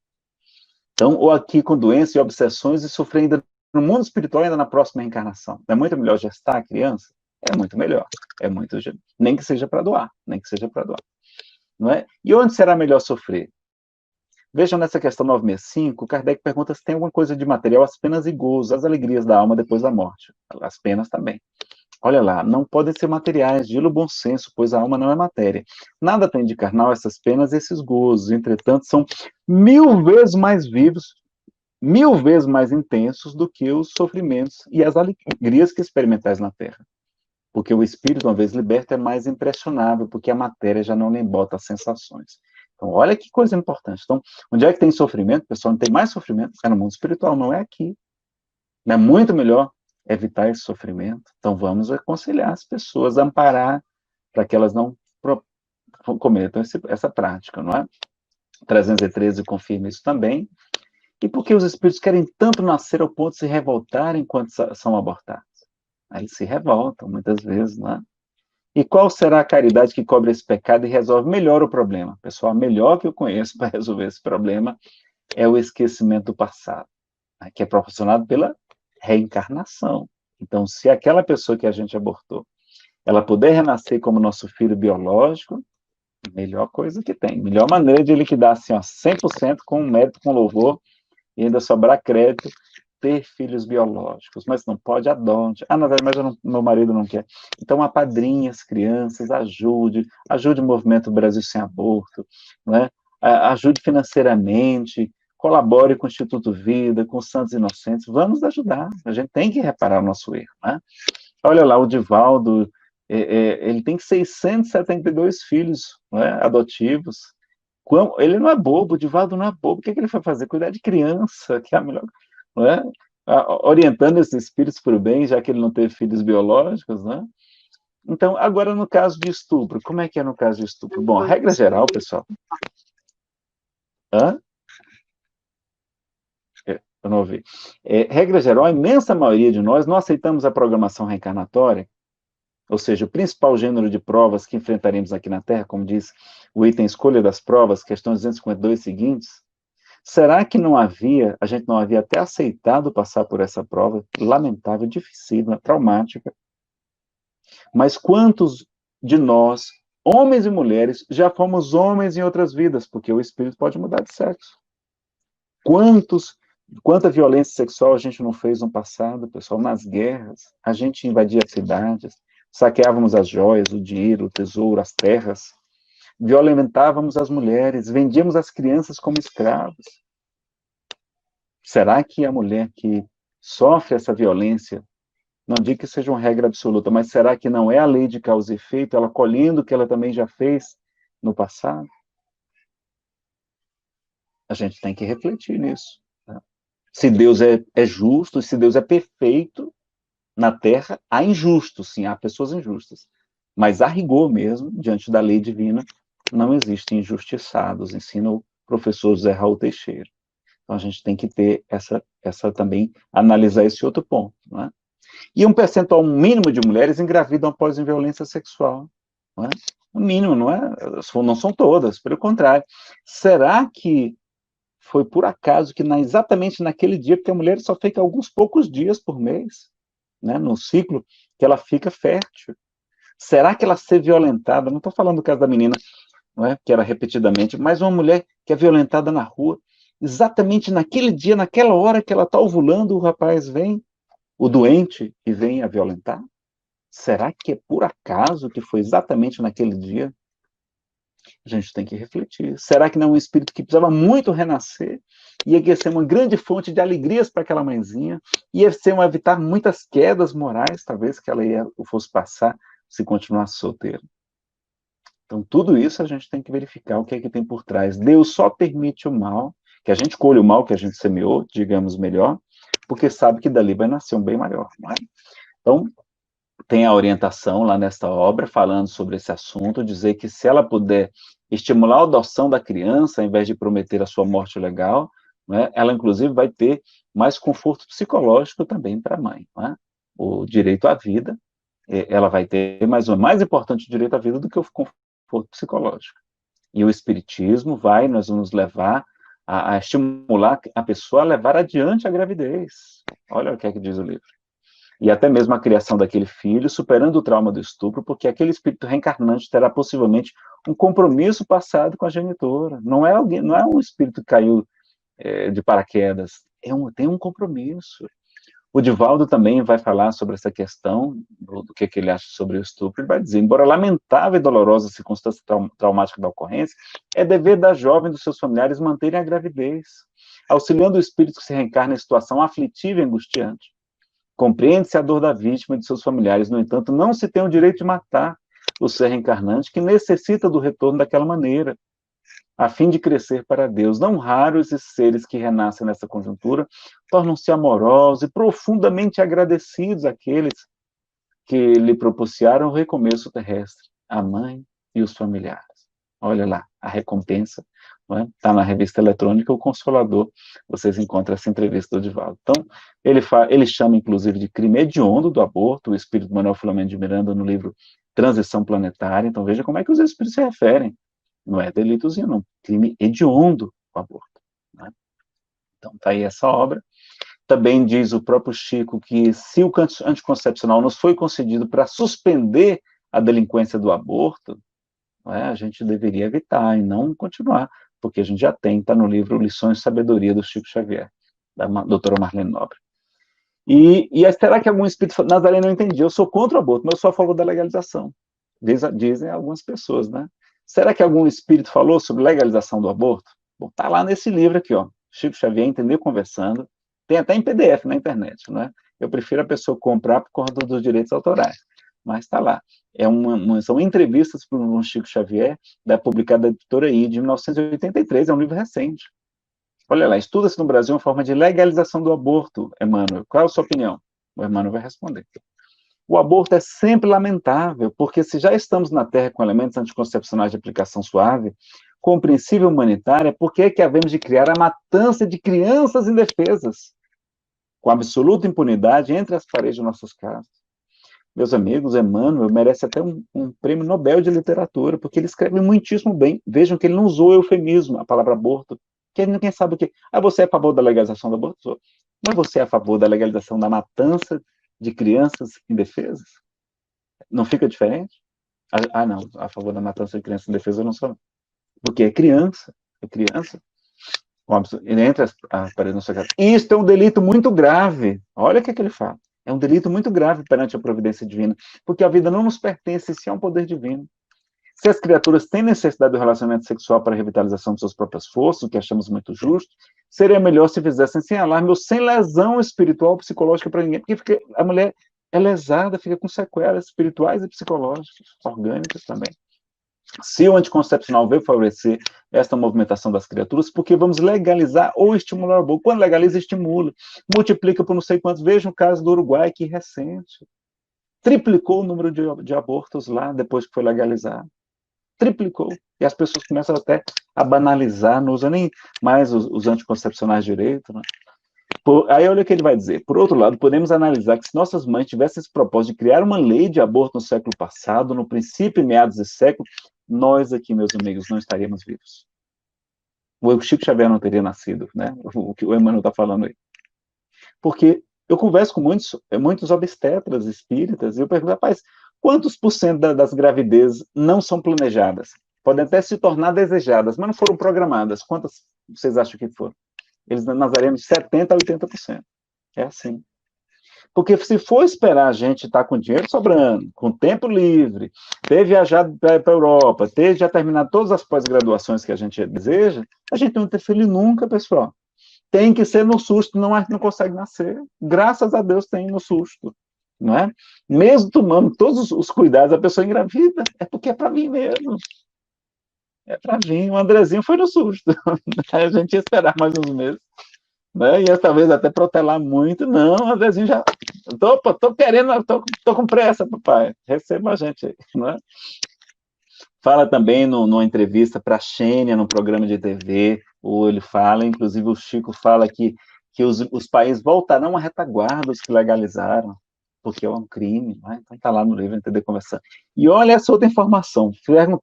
Então, ou aqui com doenças e obsessões e sofrer ainda no mundo espiritual, ainda na próxima reencarnação. Não é muito melhor gestar a criança? É muito melhor. Nem que seja para doar, não é? E onde será melhor sofrer? Vejam nessa questão 965, Kardec pergunta se tem alguma coisa de material, as penas e gozos, as alegrias da alma depois da morte. As penas também. Olha lá, não podem ser materiais, dilo bom senso, pois a alma não é matéria. Nada tem de carnal essas penas e esses gozos, entretanto, são 1000 vezes mais vivos, 1000 vezes mais intensos do que os sofrimentos e as alegrias que experimentais na Terra. Porque o espírito, uma vez liberto, é mais impressionável, porque a matéria já não lhe bota as sensações. Então, olha que coisa importante. Então, onde é que tem sofrimento, pessoal? Não tem mais sofrimento, é no mundo espiritual, não é aqui. É muito melhor evitar esse sofrimento. Então, vamos aconselhar as pessoas, amparar, para que elas não cometam essa prática, não é? 313 confirma isso também. E porque os espíritos querem tanto nascer ao ponto de se revoltarem enquanto são abortados? Aí eles se revoltam, muitas vezes, não é? E qual será a caridade que cobre esse pecado e resolve melhor o problema? Pessoal, melhor que eu conheço para resolver esse problema é o esquecimento do passado, né, que é proporcionado pela reencarnação. Então, se aquela pessoa que a gente abortou, ela puder renascer como nosso filho biológico, melhor coisa que tem. Melhor maneira de liquidar assim, ó, 100% com mérito, com louvor, e ainda sobrar crédito, ter filhos biológicos. Mas não pode, adote. Na verdade, mas meu marido não quer. Então, apadrinhe as crianças, ajude o movimento Brasil Sem Aborto, né? Ajude financeiramente, colabore com o Instituto Vida, com os Santos Inocentes, vamos ajudar, a gente tem que reparar o nosso erro, né? Olha lá, o Divaldo, ele tem 672 filhos, né, adotivos, ele não é bobo, o Divaldo não é bobo, o que ele foi fazer? Cuidar de criança, que é a melhor, não é? Orientando esses espíritos para o bem, já que ele não teve filhos biológicos, né? Então, agora no caso de estupro, como é que é no caso de estupro? Bom, a regra geral, pessoal... Eu não ouvi. Regra geral, a imensa maioria de nós não aceitamos a programação reencarnatória, ou seja, o principal gênero de provas que enfrentaremos aqui na Terra, como diz o item Escolha das Provas, questões 252 seguintes, será que a gente não havia até aceitado passar por essa prova lamentável, dificílima, traumática? Mas quantos de nós, homens e mulheres, já fomos homens em outras vidas, porque o espírito pode mudar de sexo? Quanta violência sexual a gente não fez no passado, pessoal, nas guerras, a gente invadia cidades, saqueávamos as joias, o dinheiro, o tesouro, as terras, violentávamos as mulheres, vendíamos as crianças como escravos. Será que a mulher que sofre essa violência, não digo que seja uma regra absoluta, mas será que não é a lei de causa e efeito, ela colhendo o que ela também já fez no passado? A gente tem que refletir nisso. Né? Se Deus é justo, se Deus é perfeito, na Terra há injustos, sim, há pessoas injustas. Mas a rigor mesmo, diante da lei divina, não existem injustiçados, ensina o professor José Raul Teixeira. Então a gente tem que ter essa também, analisar esse outro ponto. Não é? E um percentual mínimo de mulheres engravidam após violência sexual. Não é? O mínimo, não é? Não são todas, pelo contrário. Será que foi por acaso que exatamente naquele dia, porque a mulher só fica alguns poucos dias por mês, né, no ciclo, que ela fica fértil? Será que ela ser violentada, não estou falando do caso da menina, não é, que era repetidamente, mas uma mulher que é violentada na rua, exatamente naquele dia, naquela hora que ela está ovulando, o rapaz vem, o doente, e vem a violentar? Será que é por acaso que foi exatamente naquele dia? A gente tem que refletir. Será que não é um espírito que precisava muito renascer? Ia ser uma grande fonte de alegrias para aquela mãezinha? Ia ser evitar muitas quedas morais, talvez, que ela fosse passar se continuasse solteira? Então, tudo isso a gente tem que verificar o que é que tem por trás. Deus só permite o mal, que a gente colhe o mal que a gente semeou, digamos melhor, porque sabe que dali vai nascer um bem maior. Não é? Então, tem a orientação lá nesta obra, falando sobre esse assunto, dizer que se ela puder estimular a adoção da criança, ao invés de prometer a sua morte legal, né, ela, inclusive, vai ter mais conforto psicológico também para a mãe. Né? O direito à vida, ela vai ter mais importante o direito à vida do que o conforto psicológico. E o Espiritismo vai nos levar a estimular a pessoa a levar adiante a gravidez. Olha o que é que diz o livro. E até mesmo a criação daquele filho, superando o trauma do estupro, porque aquele espírito reencarnante terá possivelmente um compromisso passado com a genitora. Não é um espírito que caiu de paraquedas, tem um compromisso. O Divaldo também vai falar sobre essa questão, do que ele acha sobre o estupro. Ele vai dizer, embora lamentável e dolorosa a circunstância traumática da ocorrência, é dever da jovem e dos seus familiares manterem a gravidez, auxiliando o espírito que se reencarna em situação aflitiva e angustiante. Compreende-se a dor da vítima e de seus familiares, no entanto, não se tem o direito de matar o ser reencarnante que necessita do retorno daquela maneira, a fim de crescer para Deus. Não raros esses seres que renascem nessa conjuntura tornam-se amorosos e profundamente agradecidos àqueles que lhe propiciaram o recomeço terrestre, a mãe e os familiares. Olha lá, a recompensa, está na revista eletrônica O Consolador, vocês encontram essa entrevista do Divaldo. Então, ele chama, inclusive, de crime hediondo do aborto, o espírito Manuel Filomeno de Miranda, no livro Transição Planetária. Então, veja como é que os espíritos se referem. Não é delitozinho, não. Crime hediondo o aborto. Né? Então, está aí essa obra. Também diz o próprio Chico que se o anticoncepcional nos foi concedido para suspender a delinquência do aborto, a gente deveria evitar e não continuar, porque a gente já está no livro Lições de Sabedoria do Chico Xavier, da doutora Marlene Nobre. E será que algum espírito... Nazaré, não entendi, eu sou contra o aborto, mas eu sou a favor da legalização. Dizem algumas pessoas, né? Será que algum espírito falou sobre legalização do aborto? Bom, está lá nesse livro aqui, ó, Chico Xavier, Entender Conversando, tem até em PDF na internet, né? Eu prefiro a pessoa comprar por conta dos direitos autorais, mas está lá. São entrevistas para o Chico Xavier, publicada da editora I, de 1983, é um livro recente. Olha lá, estuda-se no Brasil uma forma de legalização do aborto, Emmanuel. Qual é a sua opinião? O Emmanuel vai responder. O aborto é sempre lamentável, porque se já estamos na Terra com elementos anticoncepcionais de aplicação suave, com o princípio humanitário, por que é que havemos de criar a matança de crianças indefesas, com absoluta impunidade entre as paredes de nossas casas? Meus amigos, Emmanuel merece até um prêmio Nobel de literatura, porque ele escreve muitíssimo bem. Vejam que ele não usou eufemismo, a palavra aborto, que ninguém sabe o que. Você é a favor da legalização do aborto? Mas você é a favor da legalização da matança de crianças indefesas? Não fica diferente? Não, a favor da matança de crianças indefesas eu não sou. Porque é criança. Entre as paredes da sua casa. Isto é um delito muito grave. Olha o que ele fala. É um delito muito grave perante a providência divina, porque a vida não nos pertence, se é um poder divino. Se as criaturas têm necessidade do relacionamento sexual para a revitalização de suas próprias forças, o que achamos muito justo, seria melhor se fizessem sem alarme ou sem lesão espiritual ou psicológica para ninguém, porque a mulher é lesada, fica com sequelas espirituais e psicológicas, orgânicas também. Se o anticoncepcional veio favorecer esta movimentação das criaturas, porque vamos legalizar ou estimular o aborto. Quando legaliza, estimula. Multiplica por não sei quantos. Veja o caso do Uruguai, que recente. Triplicou o número de abortos lá, depois que foi legalizado. Triplicou. E as pessoas começam até a banalizar, não usam nem mais os anticoncepcionais direito, né? Aí olha o que ele vai dizer. Por outro lado, podemos analisar que se nossas mães tivessem esse propósito de criar uma lei de aborto no século passado, no princípio e meados desse século, nós aqui, meus amigos, não estaríamos vivos. O Chico Xavier não teria nascido, né? O que o Emmanuel está falando aí. Porque eu converso com muitos obstetras espíritas e eu pergunto, rapaz, quantos por cento das gravidezes não são planejadas? Podem até se tornar desejadas, mas não foram programadas. Quantas vocês acham que foram? Eles nazaremos de 70% a 80%. É assim. Porque se for esperar a gente estar com dinheiro sobrando, com tempo livre, ter viajado para a Europa, ter já terminado todas as pós-graduações que a gente deseja, a gente não vai ter filho nunca, pessoal. Tem que ser no susto, não consegue nascer. Graças a Deus tem no susto. Não é? Mesmo tomando todos os cuidados, a pessoa engravida, é porque é para mim mesmo. É para vir. O Andrezinho foi no susto. A gente ia esperar mais uns meses. Né? Ia talvez até protelar muito. Não, o Andrezinho já. Tô querendo, tô com pressa, papai. Receba a gente aí. Né? Fala também numa entrevista para a Xênia, num programa de TV, ou ele fala, inclusive o Chico fala que os países voltarão à retaguarda, os que legalizaram, porque é um crime. Né? Então está lá no livro, entender conversando. E olha essa outra informação. Fizeram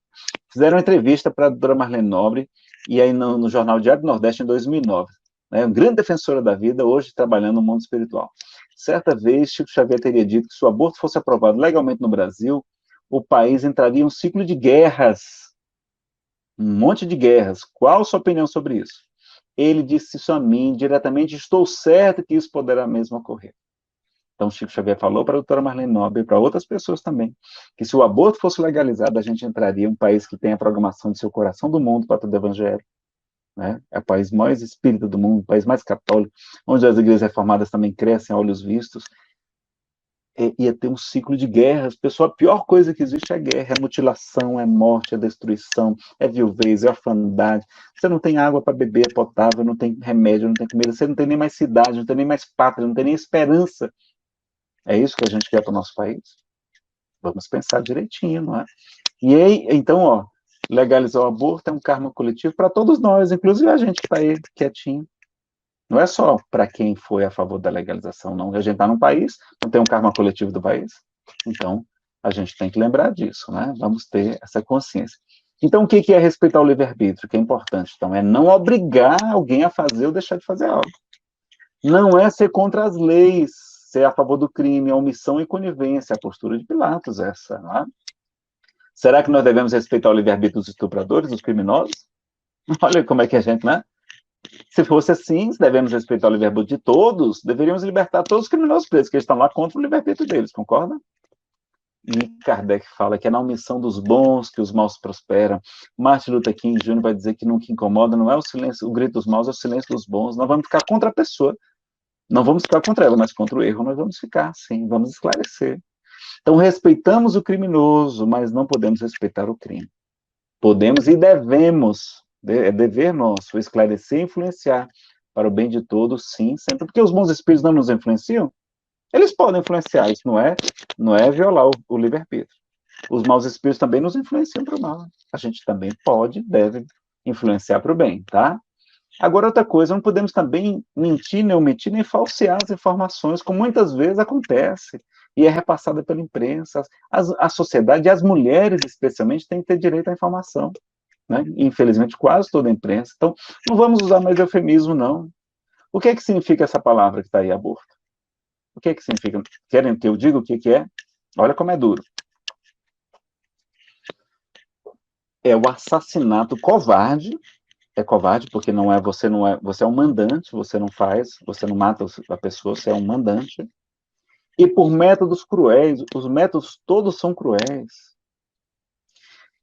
uma entrevista para a doutora Marlene Nobre, e aí no Jornal Diário do Nordeste, em 2009. Né, uma grande defensora da vida, hoje trabalhando no mundo espiritual. Certa vez, Chico Xavier teria dito que se o aborto fosse aprovado legalmente no Brasil, o país entraria em um ciclo de guerras. Um monte de guerras. Qual a sua opinião sobre isso? Ele disse isso a mim, diretamente, estou certo que isso poderá mesmo ocorrer. Então, Chico Xavier falou para a doutora Marlene Nobre e para outras pessoas também, que se o aborto fosse legalizado, a gente entraria em um país que tem a programação de seu coração do mundo para todo o evangelho. Né? É o país mais espírita do mundo, o país mais católico, onde as igrejas reformadas também crescem a olhos vistos. Ia ter um ciclo de guerras. Pessoal, a pior coisa que existe é a guerra, é mutilação, é morte, é destruição, é viuvez, é orfandade. Você não tem água para beber potável, não tem remédio, não tem comida, você não tem nem mais cidade, não tem nem mais pátria, não tem nem esperança. É isso que a gente quer para o nosso país? Vamos pensar direitinho, não é? E aí, então, ó, legalizar o aborto é um karma coletivo para todos nós, inclusive a gente que está aí quietinho. Não é só para quem foi a favor da legalização, não. A gente está num país, não tem um karma coletivo do país. Então, a gente tem que lembrar disso, né? Vamos ter essa consciência. Então, o que é respeitar o livre-arbítrio? Que é importante. Então, é não obrigar alguém a fazer ou deixar de fazer algo. Não é ser contra as leis, ser a favor do crime, a omissão e conivência, a postura de Pilatos, essa, não é? Será que nós devemos respeitar o livre-arbítrio dos estupradores, dos criminosos? Olha como é que a gente, né? Se fosse assim, se devemos respeitar o livre-arbítrio de todos, deveríamos libertar todos os criminosos presos, que eles estão lá contra o livre-arbítrio deles, concorda? E Kardec fala que é na omissão dos bons que os maus prosperam. Martin Luther King Jr. vai dizer que nunca incomoda, não é o silêncio, o grito dos maus, é o silêncio dos bons. Nós vamos ficar contra a pessoa, não vamos ficar contra ela, mas contra o erro nós vamos ficar, sim, vamos esclarecer. Então, respeitamos o criminoso, mas não podemos respeitar o crime. Podemos e devemos, é dever nosso, esclarecer e influenciar para o bem de todos, sim, sempre. Porque os bons espíritos não nos influenciam? Eles podem influenciar, isso não é violar o livre-arbítrio. Os maus espíritos também nos influenciam para o mal. A gente também pode, deve influenciar para o bem, tá? Agora, outra coisa, não podemos também mentir, nem omitir, nem falsear as informações, como muitas vezes acontece, e é repassada pela imprensa. A sociedade, e as mulheres especialmente, têm que ter direito à informação. Né? Infelizmente, quase toda a imprensa. Então, não vamos usar mais eufemismo, não. O que é que significa essa palavra que está aí, aborto? O que é que significa? Querem que eu diga o que é? Olha como é duro. É o assassinato covarde. É covarde porque você é um mandante, você não mata a pessoa, você é um mandante. E por métodos cruéis, os métodos todos são cruéis.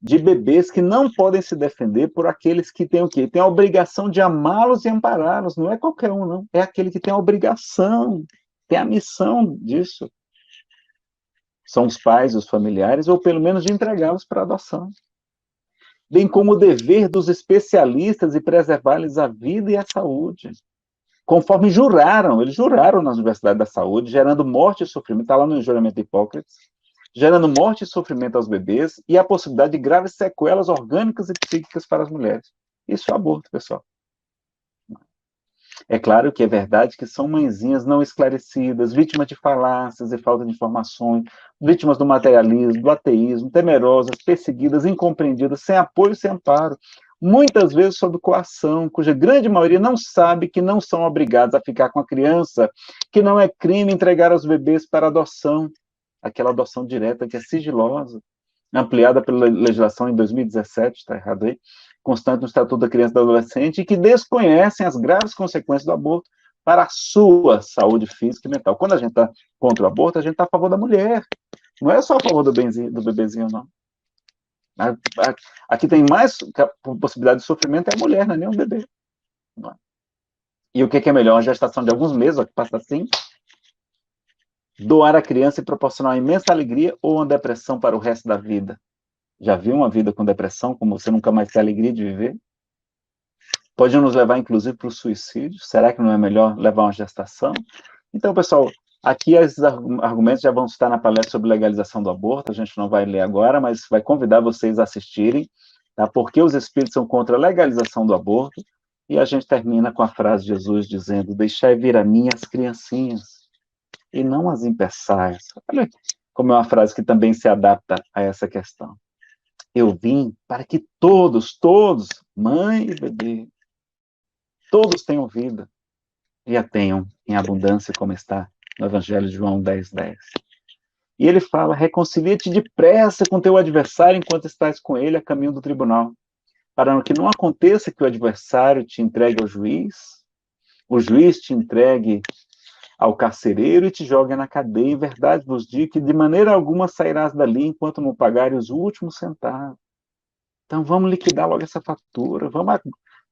de bebês que não podem se defender por aqueles que têm o quê? Tem a obrigação de amá-los e ampará-los. Não é qualquer um, não. É aquele que tem a obrigação, tem a missão disso. São os pais, os familiares, ou pelo menos de entregá-los para adoção. Bem como o dever dos especialistas e preservar-lhes a vida e a saúde. Conforme juraram, eles juraram na Universidade da Saúde, gerando morte e sofrimento, está lá no juramento de Hipócrates, gerando morte e sofrimento aos bebês e a possibilidade de graves sequelas orgânicas e psíquicas para as mulheres. Isso é aborto, pessoal. É claro que é verdade que são mãezinhas não esclarecidas, vítimas de falácias e falta de informações, vítimas do materialismo, do ateísmo, temerosas, perseguidas, incompreendidas, sem apoio e sem amparo, muitas vezes sob coação, cuja grande maioria não sabe que não são obrigados a ficar com a criança, que não é crime entregar os bebês para adoção, aquela adoção direta que é sigilosa, ampliada pela legislação em 2017, está errado aí, constante no Estatuto da Criança e do Adolescente, e que desconhecem as graves consequências do aborto para a sua saúde física e mental. Quando a gente está contra o aborto, a gente está a favor da mulher, não é só a favor do bebezinho, não. Aqui tem mais possibilidade de sofrimento, é a mulher, não é nem o bebê. Não é? E o que é melhor? Uma gestação de alguns meses, ó, que passa assim, doar a criança e proporcionar uma imensa alegria ou uma depressão para o resto da vida. Já viu uma vida com depressão, como você nunca mais tem alegria de viver? Pode nos levar, inclusive, para o suicídio. Será que não é melhor levar uma gestação? Então, pessoal, aqui esses argumentos já vão estar na palestra sobre legalização do aborto, a gente não vai ler agora, mas vai convidar vocês a assistirem, tá? Porque os espíritos são contra a legalização do aborto, e a gente termina com a frase de Jesus dizendo, deixai vir a mim as criancinhas, e não as impeçais. Olha como é uma frase que também se adapta a essa questão. Eu vim para que todos, mãe e bebê, todos tenham vida, e a tenham em abundância, como está no Evangelho de João 10:10. E ele fala, reconcilia-te depressa com teu adversário enquanto estás com ele a caminho do tribunal, para que não aconteça que o adversário te entregue ao juiz, o juiz te entregue ao carcereiro e te jogue na cadeia. Em verdade vos digo que de maneira alguma sairás dali enquanto não pagares os últimos centavos. Então vamos liquidar logo essa fatura, vamos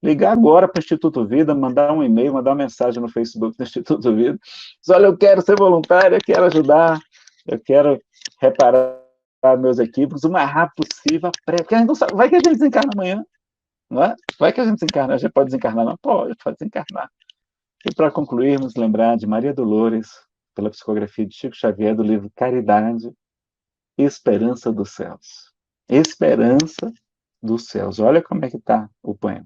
ligar agora para o Instituto Vida, mandar um e-mail, mandar uma mensagem no Facebook do Instituto Vida, diz, olha, eu quero ser voluntário, eu quero ajudar, eu quero reparar meus equívocos o mais rápido possível, porque a gente não sabe, vai que a gente desencarna amanhã, não é? Vai que a gente desencarna, a gente pode desencarnar, não? Pode desencarnar. E para concluirmos, lembrar de Maria Dolores, pela psicografia de Chico Xavier, do livro Caridade, Esperança dos Céus. Esperança dos Céus. Olha como é que está o poema.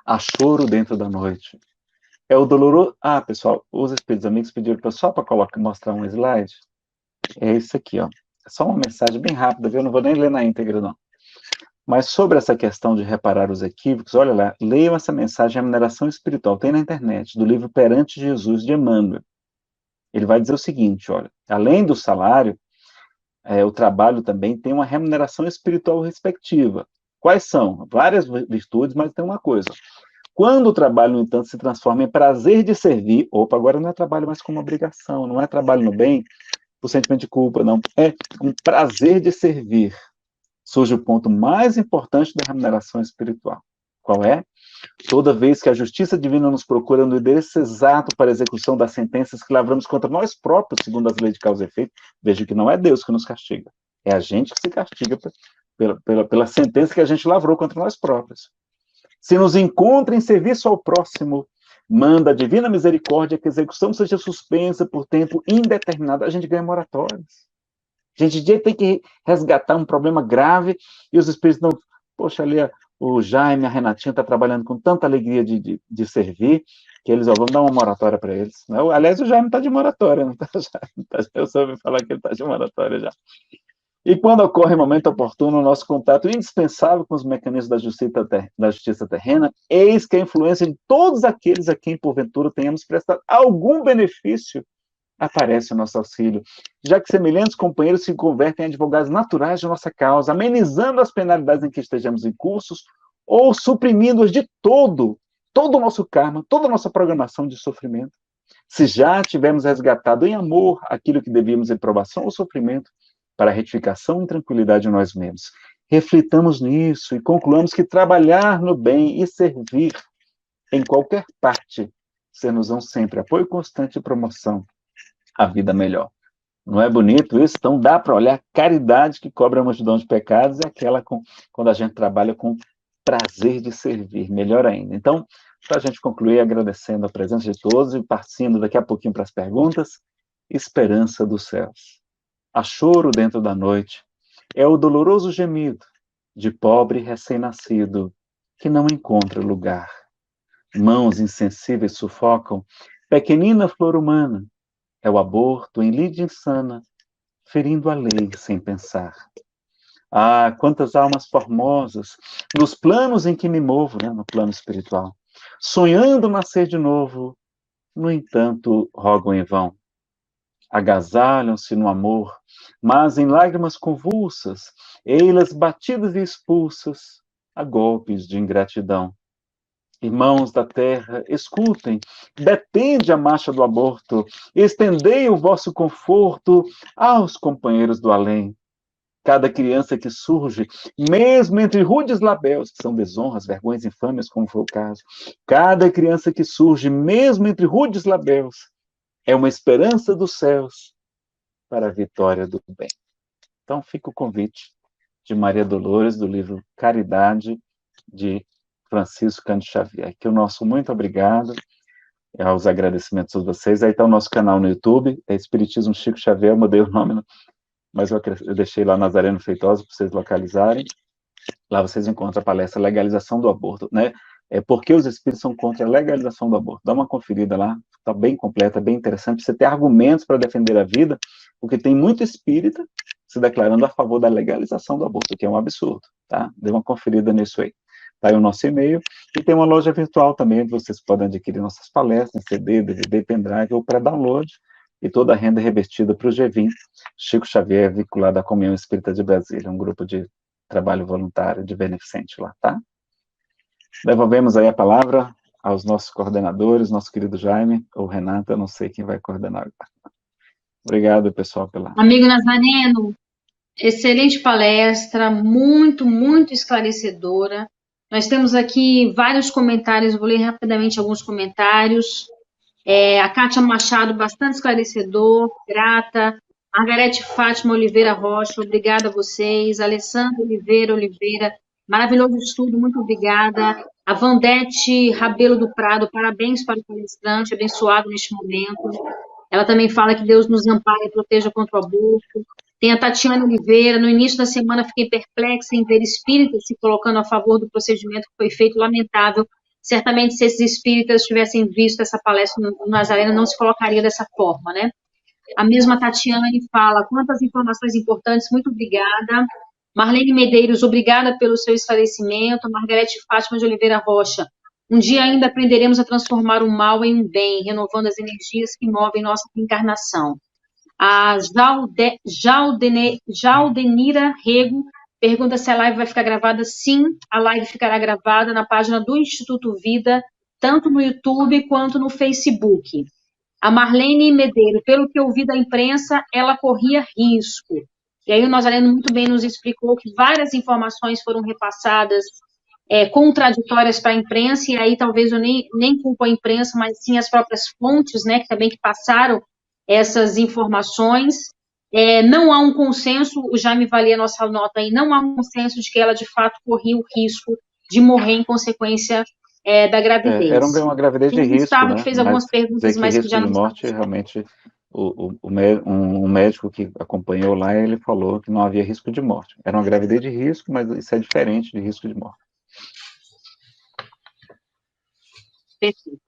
Há choro dentro da noite. É o doloroso... Ah, pessoal, os espíritos amigos pediram só para mostrar um slide. É isso aqui, ó. É só uma mensagem bem rápida, viu? Eu não vou nem ler na íntegra, não. Mas sobre essa questão de reparar os equívocos, olha lá, leiam essa mensagem, Remuneração Espiritual, tem na internet, do livro Perante Jesus, de Emmanuel. Ele vai dizer o seguinte, olha, além do salário, o trabalho também tem uma remuneração espiritual respectiva. Quais são? Várias virtudes, mas tem uma coisa. Quando o trabalho, no entanto, se transforma em prazer de servir, agora não é trabalho mais como obrigação, não é trabalho no bem, por sentimento de culpa, não. É um prazer de servir. Surge o ponto mais importante da remuneração espiritual. Qual é? Toda vez que a justiça divina nos procura no endereço exato para a execução das sentenças que lavramos contra nós próprios, segundo as leis de causa e efeito, veja que não é Deus que nos castiga, é a gente que se castiga pela sentença que a gente lavrou contra nós próprios. Se nos encontra em serviço ao próximo, manda a divina misericórdia que a execução seja suspensa por tempo indeterminado, a gente ganha moratórias. A gente tem que resgatar um problema grave e os espíritos não... Poxa, ali o Jaime, a Renatinha está trabalhando com tanta alegria de servir, que eles, vamos dar uma moratória para eles. Não, aliás, o Jaime está de moratória, não está? Eu soube falar que ele está de moratória já. E quando ocorre momento oportuno, o nosso contato indispensável com os mecanismos da justiça terrena, eis que a influência de todos aqueles a quem, porventura, tenhamos prestado algum benefício, aparece o nosso auxílio, já que semelhantes companheiros se convertem em advogados naturais de nossa causa, amenizando as penalidades em que estejamos em cursos, ou suprimindo-as de todo o nosso karma, toda a nossa programação de sofrimento. Se já tivermos resgatado em amor aquilo que devíamos em provação ou sofrimento, para a retificação e tranquilidade de nós mesmos. Reflitamos nisso e concluamos que trabalhar no bem e servir em qualquer parte ser-nos-ão sempre apoio constante e promoção à vida melhor. Não é bonito isso? Então dá para olhar a caridade que cobre a multidão de pecados, é aquela quando a gente trabalha com prazer de servir, melhor ainda. Então, para a gente concluir, agradecendo a presença de todos e partindo daqui a pouquinho para as perguntas, esperança dos céus. Há choro dentro da noite, é o doloroso gemido de pobre recém-nascido que não encontra lugar. Mãos insensíveis sufocam pequenina flor humana, é o aborto em lide insana, ferindo a lei sem pensar. Ah, quantas almas formosas, nos planos em que me movo, né, no plano espiritual, sonhando nascer de novo, no entanto, rogam em vão. Agasalham-se no amor, mas em lágrimas convulsas, ei-las batidas e expulsas a golpes de ingratidão. Irmãos da terra, escutem, detende a marcha do aborto, estendei o vosso conforto aos companheiros do além. Cada criança que surge, mesmo entre rudes labéus, que são desonras, vergonhas, infâmias, como foi o caso, cada criança que surge, mesmo entre rudes labéus, é uma esperança dos céus para a vitória do bem. Então fica o convite de Maria Dolores, do livro Caridade, de Francisco Cândido Xavier. Que o nosso muito obrigado, aos agradecimentos a vocês. Aí está o nosso canal no YouTube, é Espiritismo Chico Xavier, eu mudei o nome, mas eu deixei lá Nazareno Feitosa para vocês localizarem. Lá vocês encontram a palestra Legalização do Aborto, né? É porque os espíritos são contra a legalização do aborto. Dá uma conferida lá, está bem completa, bem interessante. Você tem argumentos para defender a vida, porque tem muito espírita se declarando a favor da legalização do aborto, que é um absurdo, tá? Dê uma conferida nisso aí. Tá aí o nosso e-mail, e tem uma loja virtual também, onde vocês podem adquirir nossas palestras, CD, DVD, pendrive ou pré-download, e toda a renda revertida para o GVIM, Chico Xavier, vinculado à Comunhão Espírita de Brasília, um grupo de trabalho voluntário, de beneficente lá, tá? Devolvemos aí a palavra aos nossos coordenadores, nosso querido Jaime, ou Renata, eu não sei quem vai coordenar agora. Obrigado, pessoal, pela... Amigo Nazareno, excelente palestra, muito, muito esclarecedora. Nós temos aqui vários comentários, vou ler rapidamente alguns comentários. A Kátia Machado, bastante esclarecedor, grata. Margarete Fátima Oliveira Rocha, obrigada a vocês. Alessandra Oliveira, maravilhoso estudo, muito obrigada. A Vandete Rabelo do Prado, parabéns para o palestrante, abençoado neste momento. Ela também fala que Deus nos ampare e proteja contra o aborto. Tem a Tatiana Oliveira, no início da semana fiquei perplexa em ver espíritas se colocando a favor do procedimento que foi feito, lamentável. Certamente, se esses espíritas tivessem visto essa palestra no Nazareno, não se colocaria dessa forma, né? A mesma Tatiane fala, quantas informações importantes, muito obrigada. Marlene Medeiros, obrigada pelo seu esclarecimento. Margarete Fátima de Oliveira Rocha, um dia ainda aprenderemos a transformar o mal em um bem, renovando as energias que movem nossa encarnação. A Jaldenira Rego pergunta se a live vai ficar gravada. Sim, a live ficará gravada na página do Instituto Vida, tanto no YouTube quanto no Facebook. A Marlene Medeiro, pelo que eu vi da imprensa, ela corria risco. E aí o Nazareno muito bem nos explicou que várias informações foram repassadas contraditórias para a imprensa, e aí talvez eu nem culpo a imprensa, mas sim as próprias fontes, né, que também que passaram essas informações. Não há um consenso, o Jaime valia a nossa nota aí, não há um consenso de que ela, de fato, corria o risco de morrer em consequência da gravidez. Era uma gravidez de risco, Gustavo, né? que fez algumas perguntas, mas que já não... de morte, realmente, um médico que acompanhou lá, ele falou que não havia risco de morte. Era uma gravidez de risco, mas isso é diferente de risco de morte. Perfeito.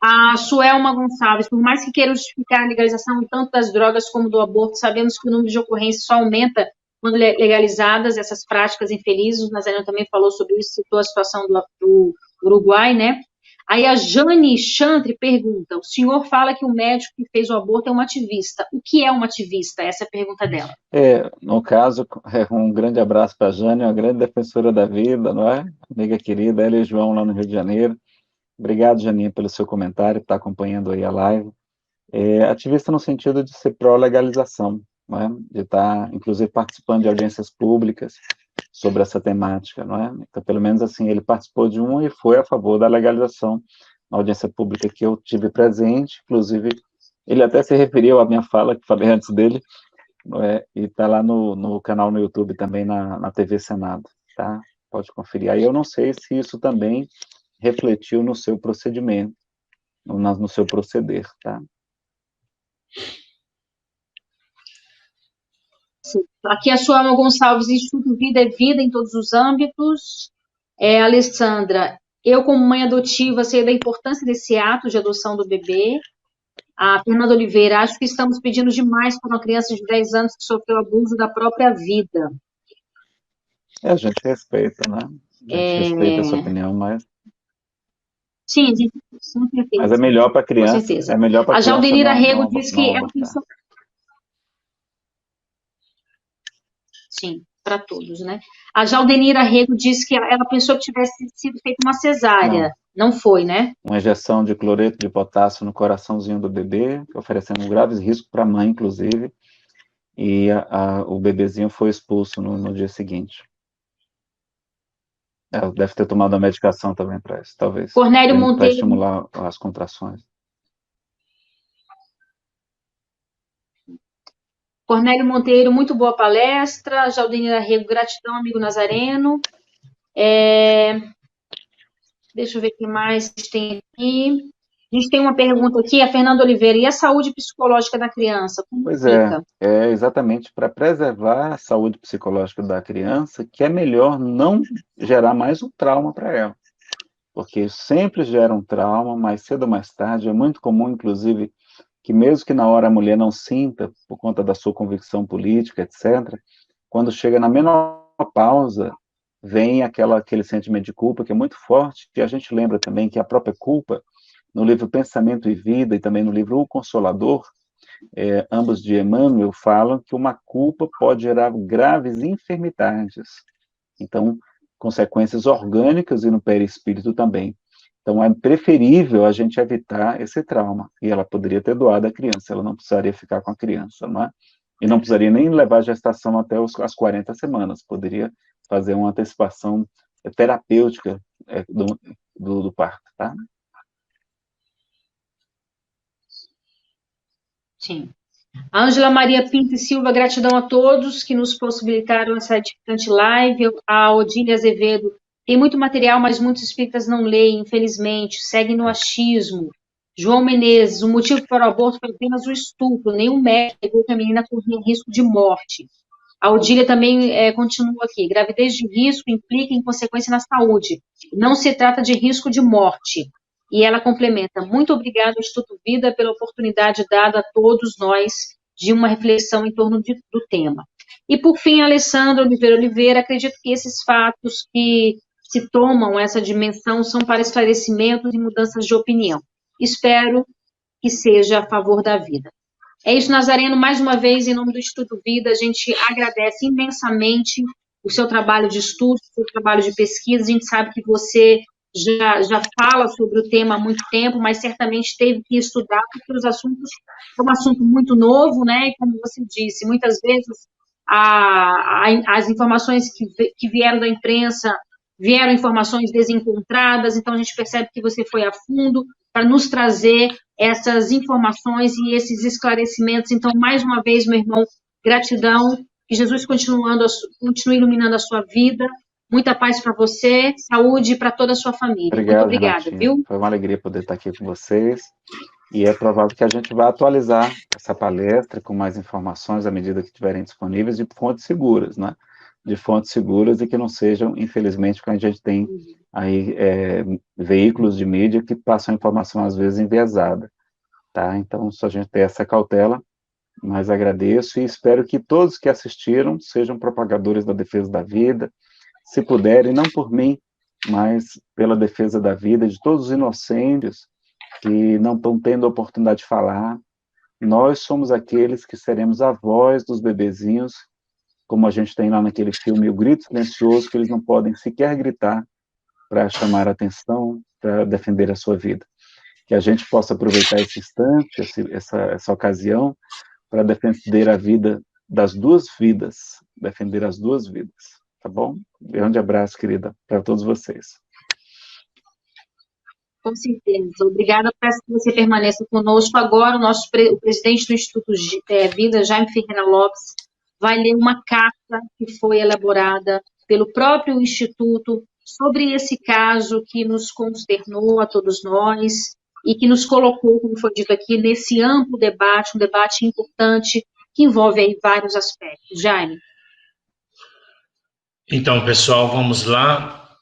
A Suelma Gonçalves, por mais que queiram justificar a legalização tanto das drogas como do aborto, sabemos que o número de ocorrências só aumenta quando legalizadas essas práticas infelizes. O Nazareno também falou sobre isso, citou a situação do Uruguai, né? Aí a Jane Chantre pergunta, o senhor fala que o médico que fez o aborto é um ativista. O que é um ativista? Essa é a pergunta dela. No caso, um grande abraço para a Jane, uma grande defensora da vida, não é? Amiga querida, ela e João lá no Rio de Janeiro. Obrigado, Janinha, pelo seu comentário, que está acompanhando aí a live. Ativista no sentido de ser pró-legalização, não é? De estar, inclusive, participando de audiências públicas sobre essa temática, não é? Então, pelo menos assim, ele participou de uma e foi a favor da legalização na audiência pública que eu tive presente, inclusive, ele até se referiu à minha fala, que falei antes dele, não é? E está lá no canal no YouTube também, na TV Senado, tá? Pode conferir. Aí eu não sei se isso também refletiu no seu procedimento, no seu proceder, tá? Aqui a Suama Gonçalves, Instituto Vida é Vida em todos os âmbitos. Alessandra, eu como mãe adotiva sei da importância desse ato de adoção do bebê. A Fernanda Oliveira, acho que estamos pedindo demais para uma criança de 10 anos que sofreu abuso da própria vida. A gente respeita, né? A gente respeita essa opinião, mas... Sim, com certeza. Mas é melhor para a criança. Com certeza. É melhor para a criança Jaldenira não, Rego não, diz não que ela abortar. pensou... Sim, para todos, né? A Jaldenira Rego diz que ela pensou que tivesse sido feita uma cesárea. Não foi, né? Uma injeção de cloreto de potássio no coraçãozinho do bebê, oferecendo graves riscos para a mãe, inclusive, e o bebezinho foi expulso no dia seguinte. Ela deve ter tomado a medicação também para isso, talvez. Cornélio Para Monteiro. estimular as contrações. Cornélio Monteiro, muito boa palestra. Jaldenira Rego, gratidão, amigo Nazareno. Deixa eu ver o que mais tem aqui. A gente tem uma pergunta aqui, a Fernanda Oliveira. E a saúde psicológica da criança? Como Pois fica? é exatamente para preservar a saúde psicológica da criança que é melhor não gerar mais um trauma para ela. Porque sempre gera um trauma, mais cedo ou mais tarde. É muito comum, inclusive, que mesmo que na hora a mulher não sinta, por conta da sua convicção política, etc., quando chega na menopausa, vem aquele sentimento de culpa que é muito forte, e a gente lembra também que a própria culpa, no livro Pensamento e Vida, e também no livro O Consolador, ambos de Emmanuel, falam que uma culpa pode gerar graves enfermidades. Então, consequências orgânicas e no perispírito também. Então, é preferível a gente evitar esse trauma. E ela poderia ter doado a criança, ela não precisaria ficar com a criança, não é? E não precisaria nem levar a gestação até as 40 semanas, poderia fazer uma antecipação terapêutica do parto, tá? Sim. Ângela Maria Pinto e Silva, gratidão a todos que nos possibilitaram essa edificante live. A Odília Azevedo, tem muito material, mas muitos espíritas não leem, infelizmente, seguem no achismo. João Menezes, o motivo para o aborto foi apenas o estupro, nenhum médico negou que a menina corria risco de morte. A Odília também continua aqui. Gravidez de risco implica em consequência na saúde. Não se trata de risco de morte. E ela complementa: muito obrigada, Instituto Vida, pela oportunidade dada a todos nós de uma reflexão em torno do tema. E, por fim, Alessandra Oliveira, acredito que esses fatos que se tomam essa dimensão são para esclarecimentos e mudanças de opinião. Espero que seja a favor da vida. É isso, Nazareno, mais uma vez, em nome do Instituto Vida, a gente agradece imensamente o seu trabalho de estudo, o seu trabalho de pesquisa. A gente sabe que você já fala sobre o tema há muito tempo, mas certamente teve que estudar, porque os assuntos é um assunto muito novo, né? E como você disse, muitas vezes as informações que vieram da imprensa vieram informações desencontradas, então a gente percebe que você foi a fundo para nos trazer essas informações e esses esclarecimentos. Então, mais uma vez, meu irmão, gratidão, que Jesus continue iluminando a sua vida. Muita paz para você, saúde para toda a sua família. Obrigado, muito obrigada, Renatinha. viu? Foi uma alegria poder estar aqui com vocês. E é provável que a gente vá atualizar essa palestra com mais informações à medida que estiverem disponíveis de fontes seguras, né? De fontes seguras e que não sejam, infelizmente, que a gente tem aí veículos de mídia que passam informação às vezes enviesada, tá? Então, só a gente ter essa cautela, mas agradeço e espero que todos que assistiram sejam propagadores da defesa da vida, se puderem, não por mim, mas pela defesa da vida de todos os inocentes que não estão tendo a oportunidade de falar. Nós somos aqueles que seremos a voz dos bebezinhos, como a gente tem lá naquele filme O Grito Silencioso, que eles não podem sequer gritar para chamar a atenção, para defender a sua vida. Que a gente possa aproveitar esse instante, essa ocasião, para defender a vida das duas vidas, defender as duas vidas, tá bom? Grande abraço, querida, para todos vocês. Com certeza. Obrigada, peço que você permaneça conosco. Agora, o presidente do Instituto Vida, Jaime Ferreira Lopes, vai ler uma carta que foi elaborada pelo próprio Instituto sobre esse caso que nos consternou a todos nós e que nos colocou, como foi dito aqui, nesse amplo debate, um debate importante que envolve aí vários aspectos. Jaime. Então, pessoal, vamos lá.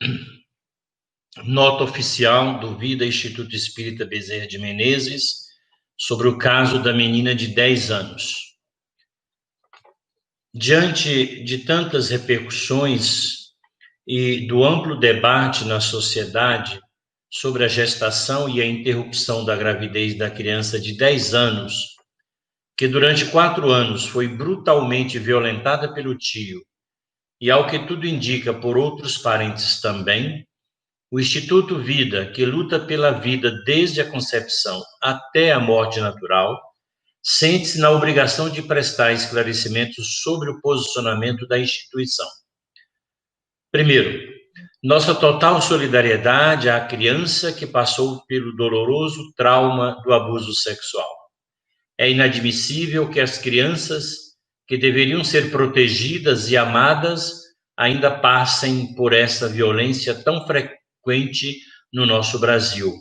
Nota oficial do Vida Instituto Espírita Bezerra de Menezes sobre o caso da menina de 10 anos. Diante de tantas repercussões e do amplo debate na sociedade sobre a gestação e a interrupção da gravidez da criança de 10 anos, que durante 4 anos foi brutalmente violentada pelo tio e, ao que tudo indica, por outros parentes também, o Instituto Vida, que luta pela vida desde a concepção até a morte natural, sente-se na obrigação de prestar esclarecimentos sobre o posicionamento da instituição. Primeiro, nossa total solidariedade à criança que passou pelo doloroso trauma do abuso sexual. É inadmissível que as crianças, que deveriam ser protegidas e amadas, ainda passem por essa violência tão frequente no nosso Brasil.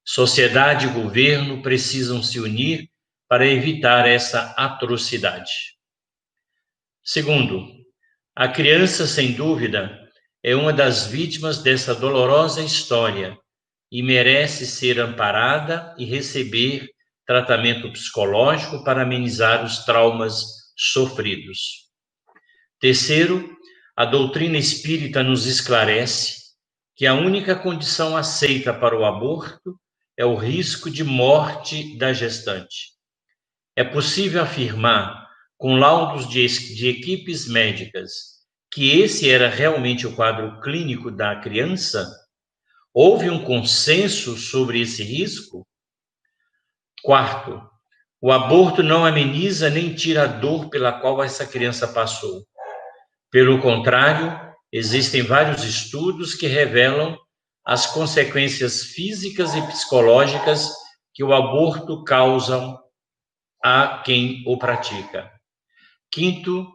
Sociedade e governo precisam se unir para evitar essa atrocidade. Segundo, a criança, sem dúvida, é uma das vítimas dessa dolorosa história e merece ser amparada e receber tratamento psicológico para amenizar os traumas sofridos. Terceiro, a doutrina espírita nos esclarece que a única condição aceita para o aborto é o risco de morte da gestante. É possível afirmar, com laudos de equipes médicas, que esse era realmente o quadro clínico da criança? Houve um consenso sobre esse risco? Quarto, o aborto não ameniza nem tira a dor pela qual essa criança passou. Pelo contrário, existem vários estudos que revelam as consequências físicas e psicológicas que o aborto causa a quem o pratica. Quinto,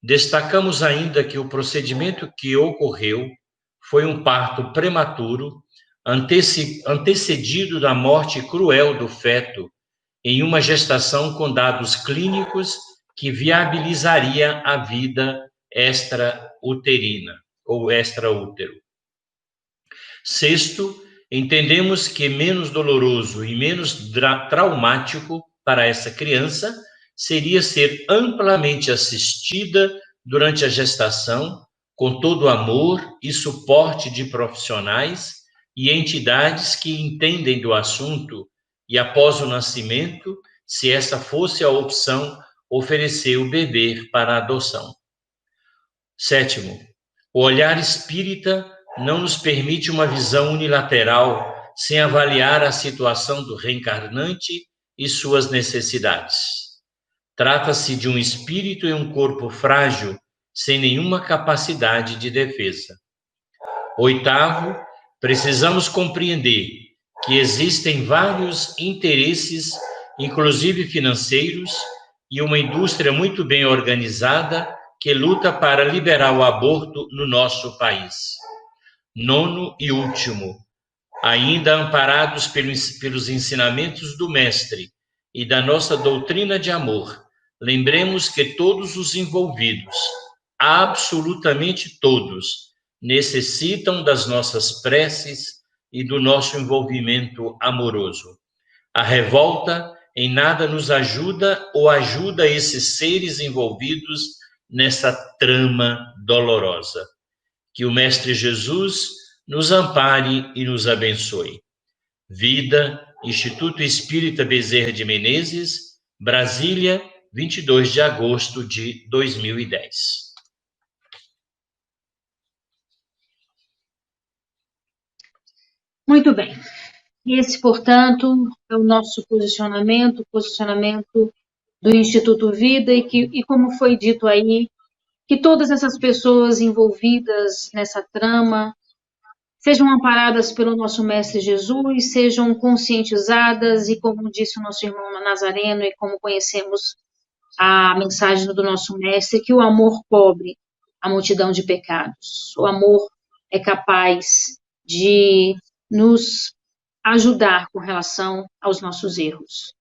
destacamos ainda que o procedimento que ocorreu foi um parto prematuro, antecedido da morte cruel do feto, em uma gestação com dados clínicos que viabilizaria a vida extrauterina ou extraútero. Sexto, entendemos que menos doloroso e menos traumático para essa criança seria ser amplamente assistida durante a gestação, com todo o amor e suporte de profissionais e entidades que entendem do assunto e, após o nascimento, se essa fosse a opção, oferecer o bebê para adoção. Sétimo, o olhar espírita não nos permite uma visão unilateral sem avaliar a situação do reencarnante e suas necessidades. Trata-se de um espírito e um corpo frágil, sem nenhuma capacidade de defesa. Oitavo, precisamos compreender que existem vários interesses, inclusive financeiros, e uma indústria muito bem organizada que luta para liberar o aborto no nosso país. Nono e último, ainda amparados pelos ensinamentos do Mestre e da nossa doutrina de amor, lembremos que todos os envolvidos, absolutamente todos, necessitam das nossas preces e do nosso envolvimento amoroso. A revolta em nada nos ajuda ou ajuda esses seres envolvidos nessa trama dolorosa. Que o Mestre Jesus nos ampare e nos abençoe. Vida, Instituto Espírita Bezerra de Menezes, Brasília, 22 de agosto de 2010. Muito bem. Esse, portanto, é o nosso posicionamento do Instituto Vida e como foi dito aí, que todas essas pessoas envolvidas nessa trama sejam amparadas pelo nosso Mestre Jesus, sejam conscientizadas e, como disse o nosso irmão Nazareno, e como conhecemos a mensagem do nosso Mestre, que o amor cobre a multidão de pecados. O amor é capaz de nos ajudar com relação aos nossos erros.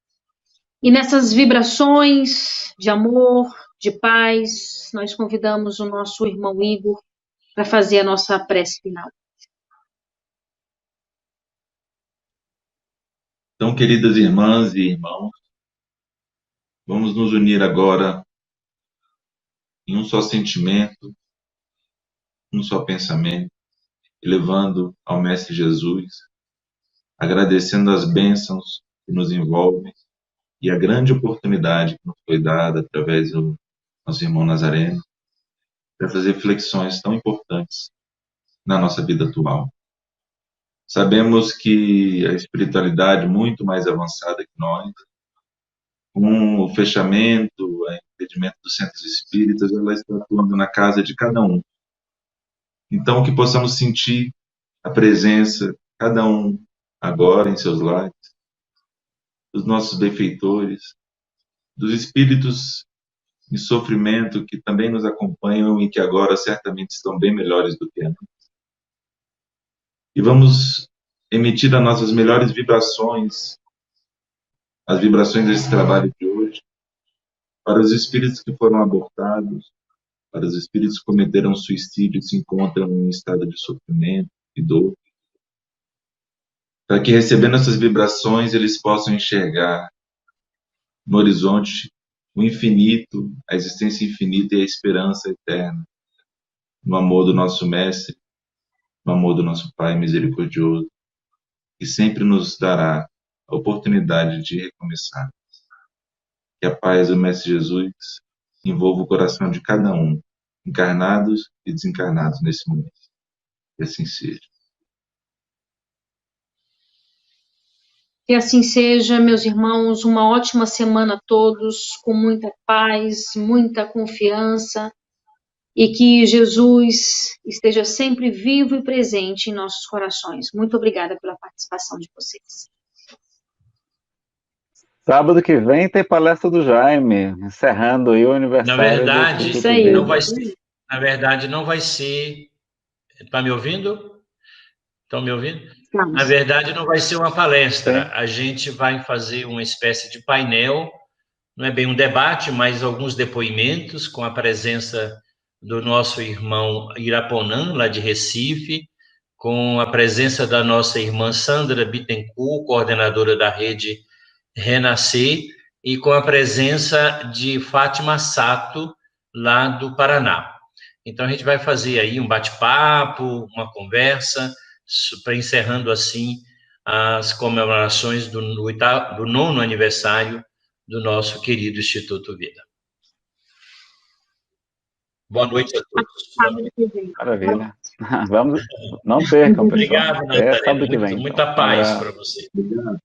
E nessas vibrações de amor, de paz, nós convidamos o nosso irmão Igor para fazer a nossa prece final. Então, queridas irmãs e irmãos, vamos nos unir agora em um só sentimento, um só pensamento, elevando ao Mestre Jesus, agradecendo as bênçãos que nos envolvem e a grande oportunidade que nos foi dada através do nosso irmão Nazareno para fazer reflexões tão importantes na nossa vida atual. Sabemos que a espiritualidade muito mais avançada que nós, com o fechamento, o impedimento dos centros espíritas, ela está atuando na casa de cada um. Então, que possamos sentir a presença, cada um agora em seus lares, dos nossos benfeitores, dos espíritos em sofrimento que também nos acompanham e que agora certamente estão bem melhores do que antes. E vamos emitir as nossas melhores vibrações, as vibrações desse trabalho de hoje, para os espíritos que foram abortados, para os espíritos que cometeram suicídio e se encontram em estado de sofrimento e dor, para que recebendo essas vibrações eles possam enxergar no horizonte o infinito, a existência infinita e a esperança eterna, no amor do nosso Mestre, no amor do nosso Pai misericordioso, que sempre nos dará a oportunidade de recomeçar. Que a paz do Mestre Jesus envolva o coração de cada um, encarnados e desencarnados nesse momento. Que assim seja. Que assim seja, meus irmãos, uma ótima semana a todos, com muita paz, muita confiança, e que Jesus esteja sempre vivo e presente em nossos corações. Muito obrigada pela participação de vocês. Sábado que vem tem palestra do Jaime, encerrando aí o aniversário. Na verdade, do Isso aí. não vai ser. Na verdade, não vai ser. Está me ouvindo? Estão me ouvindo? Vamos. Na verdade, não vai ser uma palestra. A gente vai fazer uma espécie de painel, não é bem um debate, mas alguns depoimentos com a presença do nosso irmão Iraponã, lá de Recife, com a presença da nossa irmã Sandra Bittencourt, coordenadora da rede Renascer, e com a presença de Fátima Sato, lá do Paraná. Então, a gente vai fazer aí um bate-papo, uma conversa, para encerrando assim as comemorações do 9º aniversário do nosso querido Instituto Vida. Boa noite a todos. Maravilha. Vamos, não percam, pessoal. Obrigado, Nazareno. Sábado que vem. Muita paz para você. Obrigado.